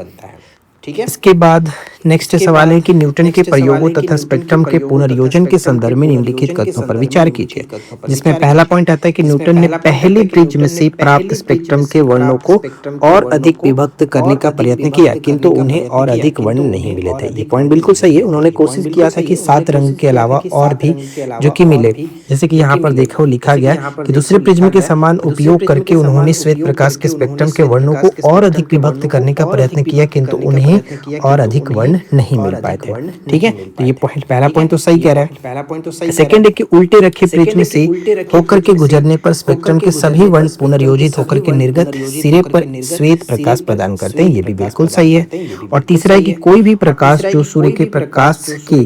इसके बाद नेक्स्ट सवाल है कि न्यूटन के प्रयोगों तथा स्पेक्ट्रम के पुनर्योजन के संदर्भ में निम्नलिखित कथनों पर विचार कीजिए, जिसमें पहला पॉइंट आता है कि न्यूटन ने पहले प्रिज्म से प्राप्त स्पेक्ट्रम के वर्णों को और अधिक विभक्त करने का प्रयत्न किया, किंतु उन्हें और अधिक वर्ण नहीं मिले थे। ये पॉइंट बिल्कुल सही है। उन्होंने कोशिश किया था कि 7 रंग के अलावा और भी जो कि मिले, जैसे कि यहाँ पर देखो लिखा गया कि दूसरे प्रिज्म के समान उपयोग करके उन्होंने श्वेत प्रकाश के स्पेक्ट्रम के वर्णों को और अधिक विभक्त करने का प्रयत्न किया, किंतु उन्हें और अधिक वर्ण नहीं मिल पाए थे। ठीक है, तो ये पॉइंट, पहला पॉइंट तो सही कह रहा है। सेकंड है कि उल्टे रखे प्रिज्म से होकर के गुजरने पर स्पेक्ट्रम के सभी वर्ण पुनर्योजित होकर के निर्गत सिरे पर श्वेत प्रकाश प्रदान करते हैं। ये भी बिल्कुल सही है। और तीसरा है कि कोई भी प्रकाश जो सूर्य के प्रकाश की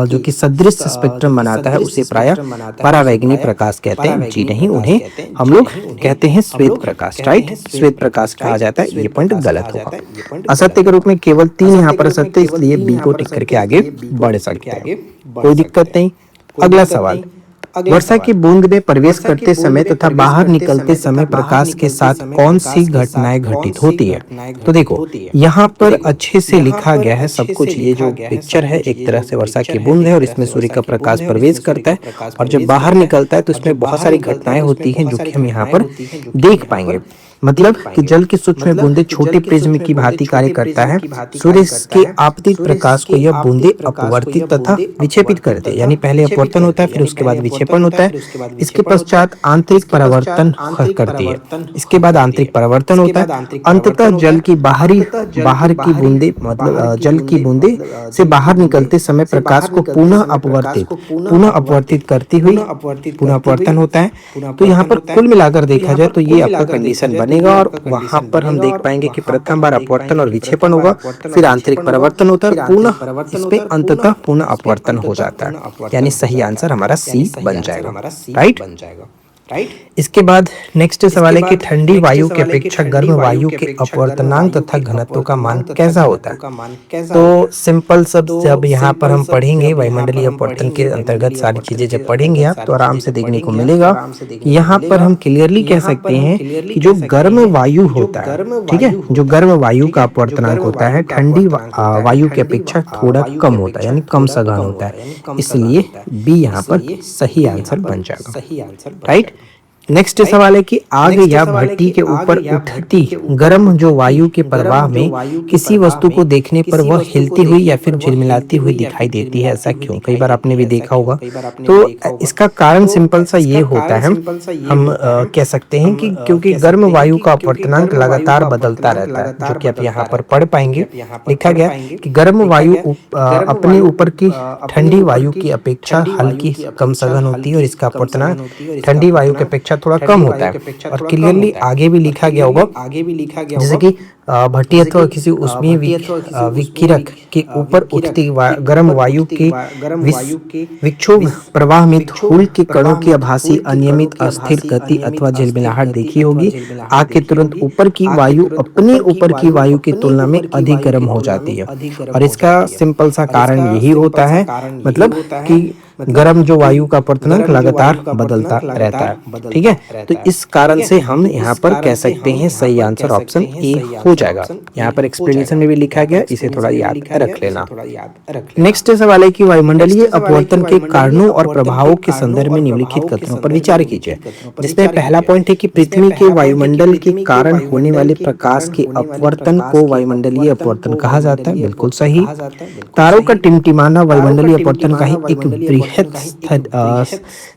जो कि सदृश स्पेक्ट्रम बनाता है उसे प्रायः परावैंगनी प्रकाश कहते हैं। जी नहीं, उन्हें हम लोग कहते हैं श्वेत प्रकाश। राइट, श्वेत प्रकाश कहा जाता है। ये पॉइंट गलत होगा। असत्य के रूप में केवल 3 यहाँ पर असत्य, इसलिए बी को टिक करके आगे बढ़ सकते हैं, कोई दिक्कत नहीं। अगला सवाल, वर्षा की बूंद में प्रवेश करते समय तथा बाहर निकलते समय प्रकाश के साथ कौन सी घटनाएं घटित होती है। तो देखो यहाँ पर अच्छे से लिखा गया है सब कुछ। ये जो पिक्चर है एक तरह से वर्षा की बूंद है और इसमें सूर्य का प्रकाश प्रवेश करता है और जब बाहर निकलता है तो इसमें बहुत सारी घटनाएं होती हैं जो कि हम यहाँ पर देख पाएंगे। मतलब कि जल की सूक्ष्म बूंदे छोटे प्रिज्म की भांति कार्य करता है। सूर्य के आपतित प्रकाश को यह बूंदे अपवर्तित तथा विक्षेपित करते हैं, यानी पहले अपवर्तन होता है फिर उसके बाद विक्षेपण होता है। इसके पश्चात आंतरिक परावर्तन करती है, इसके बाद आंतरिक परावर्तन होता है। अंततः जल की बाहर की बूंदे मतलब जल की बूंदे से बाहर निकलते समय प्रकाश को पुनः अपवर्तित करती हुई पुनः अपवर्तन होता है। तो यहाँ पर कुल मिलाकर देखा जाए तो ये आपका कंडीशन बनेगा और वहां पर हम देख पाएंगे कि प्रथम बार अपवर्तन और विक्षेपण होगा, फिर आंतरिक परावर्तन होता है, पुनः इसमें अंततः पुनः अपवर्तन हो जाता है, यानी सही आंसर हमारा सी बन जाएगा। राइट। इसके बाद नेक्स्ट सवाल है कि ठंडी वायु के अपेक्षा गर्म वायु के अपवर्तनांक तथा घनत्व का मान कैसा होता है। तो सिंपल सब जब यहाँ पर हम पढ़ेंगे वायुमंडलीय अपवर्तन के अंतर्गत सारी चीजें जब पढ़ेंगे आप तो आराम से देखने को मिलेगा। यहाँ पर हम क्लियरली कह सकते हैं कि जो गर्म वायु होता है, ठीक है, जो गर्म वायु का अपवर्तनांक होता है ठंडी वायु की अपेक्षा थोड़ा कम होता है, यानी कम सघन होता है, इसलिए बी यहाँ पर सही आंसर बन जाएगा। राइट। नेक्स्ट सवाल है कि आग या भट्टी के ऊपर उठती गर्म जो वायु के प्रवाह में किसी वस्तु को देखने पर वह हिलती हुई या फिर झिलमिलाती हुई दिखाई देती है, ऐसा क्यों। कई बार आपने भी देखा होगा। तो इसका कारण सिंपल सा ये होता है, हम कह सकते हैं कि क्योंकि गर्म वायु का अपवर्तनांक लगातार बदलता रहता है, जो कि आप यहाँ पर पढ़ पाएंगे। लिखा गया कि गर्म वायु अपने ऊपर की ठंडी वायु की अपेक्षा हल्की कम सघन होती है और इसका अपवर्तनांक ठंडी वायु की अपेक्षा थोड़ा कम होता है। और क्लियरली आगे भी लिखा गया होगा, जैसे कि भट्टी अथवा किसी ऊष्मीय विकिरक के ऊपर उठती गर्म वायु के विक्षोभ प्रवाह में धूल के कणों की आभासी अनियमित अस्थिर गति अथवा झिलमिलाहट देखी होगी। आग के तुरंत ऊपर की वायु अपने ऊपर की वायु की तुलना में अधिक गर्म हो जाती है और इसका सिंपल सा कारण यही होता है, मतलब कि गर्म जो वायु का अपवर्तनांक लगातार बदलता रहता है। ठीक है, तो इस कारण से हम यहाँ पर कह सकते हैं सही आंसर ऑप्शन ए हो जाएगा। यहाँ पर एक्सप्लेनेशन में भी लिखा गया, इसे थोड़ा याद रख लेना। नेक्स्ट सवाल है कि वायुमंडलीय अपवर्तन के कारणों और प्रभावों के संदर्भ में निम्नलिखित कथनों पर विचार कीजिए। जिसमें पहला पॉइंट है कि पृथ्वी के वायुमंडल के कारण होने वाले प्रकाश के अपवर्तन को वायुमंडलीय अपवर्तन कहा जाता है। बिल्कुल सही। तारों का टिमटिमाना वायुमंडलीय अपवर्तन का ही एक बृहद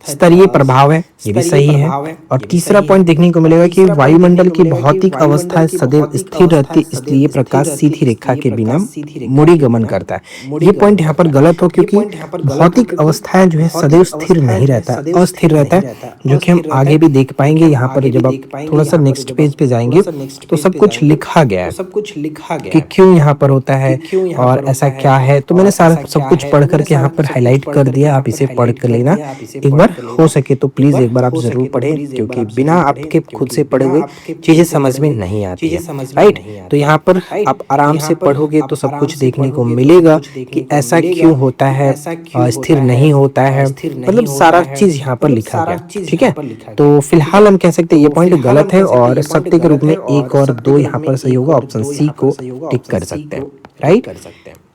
स्तरीय प्रभाव है, ये भी सही है। और तीसरा पॉइंट देखने को मिलेगा कि वायुमंडल की भौतिक अवस्था सदैव स्थिर रहती, इसलिए प्रकाश सीधी रेखा के बिना मुड़ी गमन करता है। ये पॉइंट यहाँ पर गलत हो, क्योंकि भौतिक अवस्थाएं जो है सदैव स्थिर नहीं रहता, अस्थिर रहता है, जो कि हम आगे भी देख पाएंगे। यहाँ पर जब आप थोड़ा सा नेक्स्ट पेज पे जाएंगे तो सब कुछ लिखा गया है कि क्यों यहाँ पर होता है और ऐसा क्या है। तो मैंने सारा सब कुछ पढ़ करके यहाँ पर हाईलाइट कर दिया, आप इसे पढ़ कर लेना एक बार, हो सके तो प्लीज एक बार आप जरूर पढ़ें, क्योंकि बिना आपके खुद से पढ़े हुए चीजें समझ में नहीं आती है। राइट, तो यहाँ पर आप आराम से पढ़ोगे तो सब कुछ देखने को मिलेगा कि ऐसा क्यों होता है, स्थिर नहीं होता है, मतलब सारा चीज यहाँ पर लिखा गया। ठीक है, तो फिलहाल हम कह सकते हैं ये पॉइंट गलत है और सत्य के रूप में 1 और 2 यहाँ पर सही होगा, ऑप्शन सी को टिक कर सकते हैं। राइट।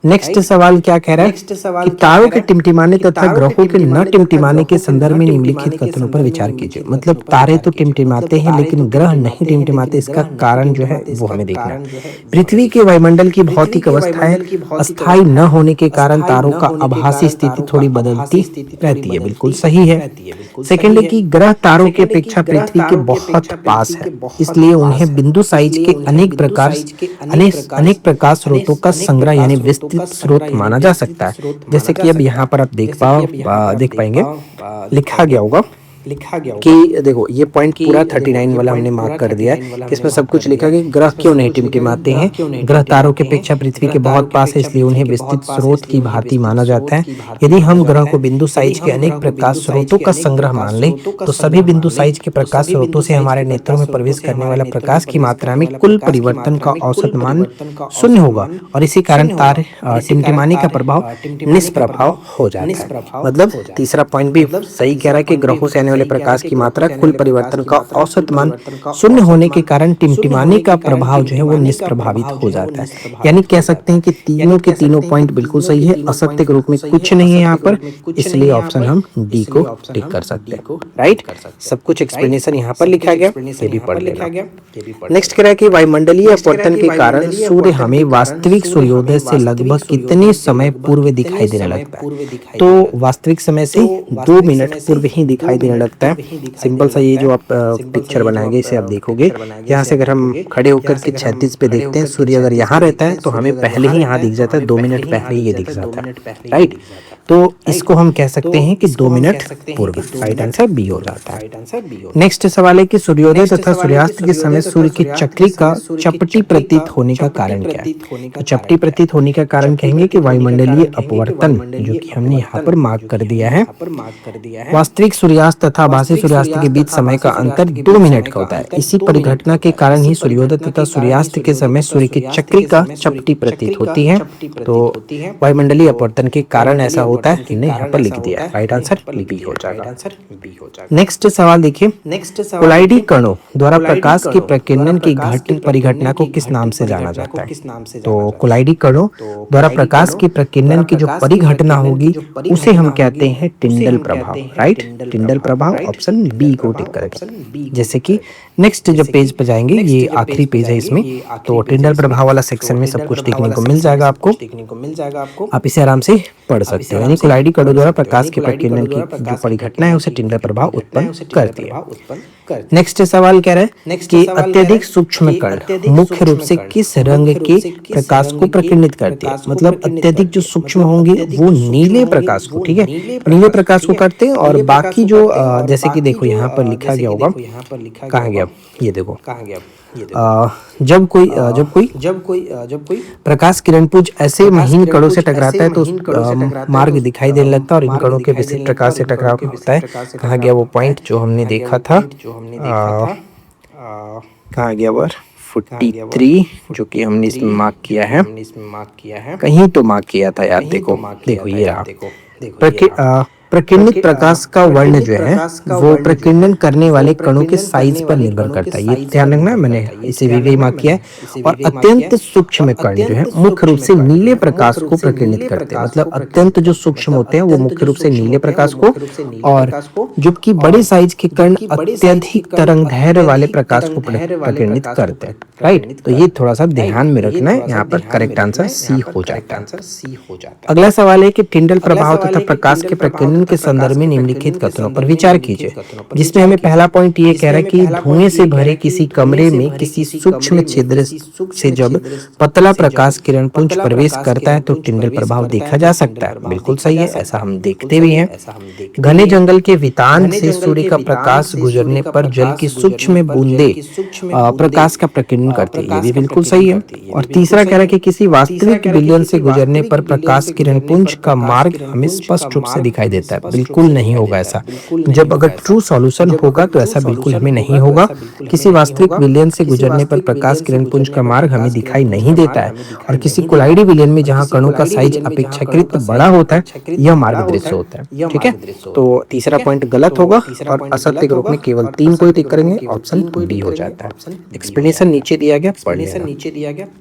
नेक्स्ट सवाल क्या कह रहा है कि तारों के टिमटिमाने तथा ग्रहों के न टिमटिमाने के संदर्भ में निम्नलिखित कथनों पर विचार कीजिए। मतलब तारे तो टिमटिमाते हैं लेकिन ग्रह नहीं टिमटिमाते, इसका कारण जो है वो हमें देखना है। पृथ्वी के वायुमंडल की भौतिक अवस्थाएं अस्थायी न होने के कारण तारों का आभासी स्थिति थोड़ी बदलती रहती है। बिल्कुल सही है। सेकेंड है कि ग्रह तारों की अपेक्षा पृथ्वी के बहुत पास है, इसलिए उन्हें बिंदु साइज के अनेक प्रकाश स्रोतों का संग्रह यानी विस्तृत स्रोत माना जा सकता है। जैसे कि अब यहाँ पर आप देख पाएंगे लिखा गया होगा कि देखो ये पॉइंट पूरा 39 वाला हमने मार्क कर दिया है कि इसमें सब कुछ लिखा कि ग्रह क्यों नहीं टिमटिमाते हैं। ग्रह तारों की अपेक्षा पृथ्वी के बहुत पास है, इसलिए उन्हें विस्तृत स्रोत की भांति माना जाता है। यदि हम ग्रह को बिंदु साइज के अनेक प्रकाश स्रोतों का संग्रह मान लें तो सभी बिंदु साइज के प्रकाश स्रोतों से हमारे नेत्रों में प्रवेश करने वाला प्रकाश की मात्रा में कुल परिवर्तन का औसत मान शून्य होगा और इसी कारण तारे टिमटिमाने का प्रभाव निष्प्रभाव हो जाता है। मतलब तीसरा पॉइंट भी सही कह रहा है कि ग्रहों से आने वाले प्रकाश की मात्रा कुल परिवर्तन का औसत मान शून्य होने के कारण टिमटिमाने का प्रभाव जो है वो निष्प्रभावित हो जाता है। यानी कह सकते हैं कि तीनों के तीनों पॉइंट बिल्कुल सही है, असत्य के रूप में कुछ नहीं है यहाँ पर, इसलिए ऑप्शन हम डी को टिक कर सकते हैं। राइट, सब कुछ एक्सप्लेनेशन यहाँ पर लिखा गया, ये भी पढ़ लेना। नेक्स्ट कह रहा है कि वायुमंडलीय अपवर्तन के कारण सूर्य हमें वास्तविक सूर्योदय से लगभग कितने समय पूर्व दिखाई देने लगता है। तो वास्तविक समय से 2 मिनट पूर्व ही दिखाई देने लगता है। सिंपल सा ये जो आप पिक्चर बनाएंगे इसे आप देखोगे, यहाँ से अगर हम खड़े होकर के क्षैतिज पे देखते हैं, सूर्य अगर यहाँ रहता है तो हमें पहले ही यहाँ दिख जाता है, 2 मिनट पहले ही ये दिख जाता है। राइट, तो इसको हम कह सकते हैं कि 2 मिनट पूर्व। राइट आंसर बी हो जाता है। नेक्स्ट सवाल है कि सूर्योदय तथा सूर्यास्त के समय सूर्य की चक्री का चपटी प्रतीत होने का कारण क्या है। तो चपटी प्रतीत होने का कारण कहेंगे कि वायुमंडलीय अपवर्तन, जो कि हमने यहाँ पर मार्क कर दिया है। वास्तविक सूर्यास्त तथा आभासी सूर्यास्त के बीच समय का अंतर 2 मिनट का होता है। इसी परिघटना के कारण ही सूर्योदय तथा सूर्यास्त के समय सूर्य की चक्री का चपटी प्रतीत होती है। तो वायुमंडलीय अपवर्तन के कारण ऐसा होता है, इन्हें यहाँ पर लिख दिया है। राइट आंसर बी हो जाएगा। नेक्स्ट सवाल देखिए, कोलाइडी कणों द्वारा प्रकाश के प्रकीर्णन की परिघटना को किस नाम से जाना जाता है। तो कोलाइडी कणों द्वारा प्रकाश के प्रकीर्णन की जो परिघटना होगी उसे हम कहते हैं टिंडल प्रभाव। राइट, टिंडल प्रभाव, ऑप्शन बी को टिक करेंगे। जैसे कि नेक्स्ट जब पेज पर जाएंगे, ये आखिरी पेज है इसमें, तो टिंडल प्रभाव वाला सेक्शन में सब कुछ देखने को मिल जाएगा आपको, आप इसे आराम से पढ़ सकते हैं। यानी कोलाइडी कणों द्वारा प्रकाश के प्रकीर्णन की जो परिघटना है उसे टिंडल प्रभाव उत्पन्न करती है। नेक्स्ट सवाल कह रहा है कि अत्यधिक सूक्ष्म कण मुख्य रूप से किस रंग के प्रकाश को प्रकीर्णित करते हैं। मतलब अत्यधिक जो सूक्ष्म होंगे वो नीले प्रकाश को, ठीक है, नीले प्रकाश को करते हैं। और बाकी जो जैसे कि देखो यहाँ पर लिखा गया होगा, कहाँ गया, ये देखो, जब कोई प्रकाश किरण पुंज ऐसे महीन कणों से टकराता है तो मार्ग दिखाई देने लगता है और इन कणों के विशिष्ट प्रकाश से टकराव होता है। कहाँ गया वो पॉइंट जो हमने देखा था, कहाँ गया वो 43 जो कि हमने इसमें मार्क किया है, कहीं तो मार्क किया था यार, देखो ये रहा। प्रकीर्णित प्रकाश का वर्ण जो है वो प्रकीर्णन करने वाले कणों के साइज पर निर्भर करता है। ये ध्यान रखना, मैंने इसे भी मार्क किया है। और अत्यंत सूक्ष्म कण जो है मुख्य रूप से नीले प्रकाश को प्रकीर्णित करते हैं। मतलब अत्यंत जो सूक्ष्म होते हैं वो मुख्य रूप से नीले प्रकाश को, और जबकि बड़े साइज के कण अत्यधिक तरंगदैर्घ्य वाले प्रकाश को प्रकीर्णित करते हैं। राइट, तो ये थोड़ा सा ध्यान में रखना है, यहाँ पर करेक्ट आंसर सी हो जाता है। अगला सवाल है कि टिंडल प्रभाव तथा प्रकाश के प्रकीर्णन के संदर्भ में निम्नलिखित कथनों पर विचार कीजिए। जिसमें हमें पहला पॉइंट ये कह रहा है कि धुएं से भरे किसी कमरे में किसी सूक्ष्म छिद्र से जब पतला प्रकाश किरण पुंज प्रवेश करता है तो टिंडल प्रभाव देखा जा सकता है। बिल्कुल सही है, ऐसा हम देखते भी हैं। घने जंगल के वितान से सूर्य का प्रकाश गुजरने पर जल की सूक्ष्म बूंदे प्रकाश का प्रकीर्णन करती है, ये भी बिल्कुल सही है। और तीसरा कह रहा है कि किसी वास्तविक विलयन से गुजरने पर प्रकाश किरण पुंज का मार्ग हमें स्पष्ट रूप से दिखाई देता है। बिल्कुल नहीं होगा ऐसा। जब अगर ट्रू सॉल्यूशन होगा तो ऐसा बिल्कुल हमें नहीं होगा। किसी वास्तविक विलयन से गुजरने पर प्रकाश किरण पुंज का मार्ग हमें दिखाई नहीं देता है। और किसी कोलाइडी विलयन में जहां कणों का साइज अपेक्षाकृत बड़ा होता है यह मार्ग दृश्य होता है। ठीक है, तो तीसरा पॉइंट गलत होगा और असत्य के रूप में केवल 3 को ही टिक करेंगे, ऑप्शन बी हो जाता है। एक्सप्लेनेशन नीचे दिया गया, पढ़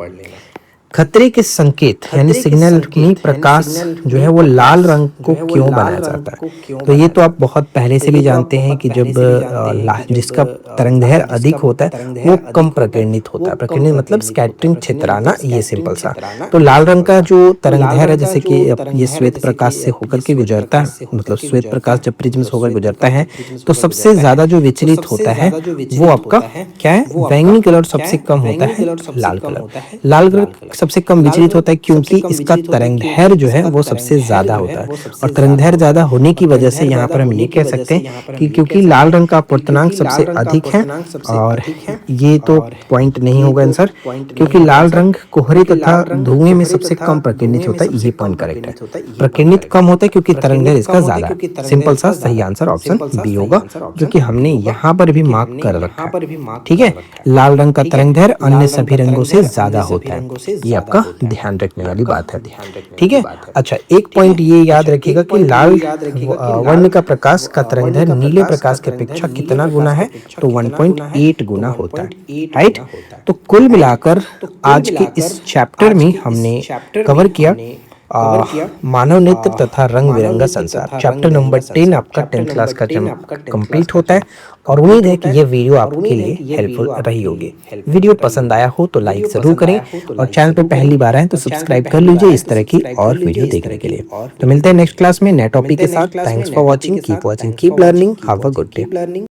लेना। खतरे के संकेत यानी सिग्नल में प्रकाश जो है वो लाल रंग को क्यों बनाया जाता है। तो ये तो आप बहुत पहले से भी जानते हैं कि जब जिसका तरंगदैर्घ्य अधिक होता है वो कम प्रकीर्णित होता है। प्रकीर्णित मतलब स्कैटरिंग, छितराना, ये सिंपल सा। तो लाल रंग का जो तरंगदैर्घ्य है, जैसे कि ये श्वेत प्रकाश से होकर के गुजरता है, मतलब श्वेत प्रकाश जब प्रिज्म से होकर गुजरता है तो सबसे ज्यादा जो विचलित होता है वो आपका क्या है, बैंगनी कलर। सबसे कम होता है लाल कलर। लाल कलर सबसे कम विचलित होता है क्योंकि इसका तरंगदैर्घ्य जो है वो सबसे ज्यादा होता है। और तरंगदैर्घ्य ज्यादा होने की वजह से यहाँ पर हम ये कह सकते हैं कि क्योंकि लाल रंग का अपवर्तनांक सबसे अधिक है, और ये तो पॉइंट नहीं होगा आंसर, क्योंकि लाल रंग कोहरे तथा धुएं में सबसे कम प्रकीर्णित होता है, ये पॉइंट करेक्ट है। प्रकीर्णित कम होता है क्योंकि तरंगदैर्घ्य इसका ज्यादा है। सिंपल सा सही आंसर ऑप्शन बी होगा, जो कि हमने यहाँ पर भी मार्क कर रखा है। ठीक है, लाल रंग का तरंगदैर्घ्य अन्य सभी रंगों से ज्यादा होता है, ये आपका ध्यान रखने वाली बात है। ठीक है, अच्छा एक पॉइंट ये याद रखिएगा कि लाल वर्ण का प्रकाश का तरंगदैर्घ्य नीले प्रकाश की अपेक्षा कितना गुना है, तो 1.8 गुना होता है। राइट, तो कुल मिलाकर आज के इस चैप्टर में हमने कवर किया मानव नेत्र तथा रंग बिरंगा संसार। चैप्टर नंबर 10 आपका 10th क्लास का कंप्लीट होता है, और उम्मीद है कि ये वीडियो आपके लिए हेल्पफुल रही होगी। वीडियो पसंद आया हो तो लाइक जरूर करें, और चैनल पे पहली बार आए तो सब्सक्राइब कर लीजिए इस तरह की और वीडियो देखने के लिए। तो मिलते हैं नेक्स्ट क्लास में नए टॉपिक के साथ। Thanks for watching, keep learning, have a good day.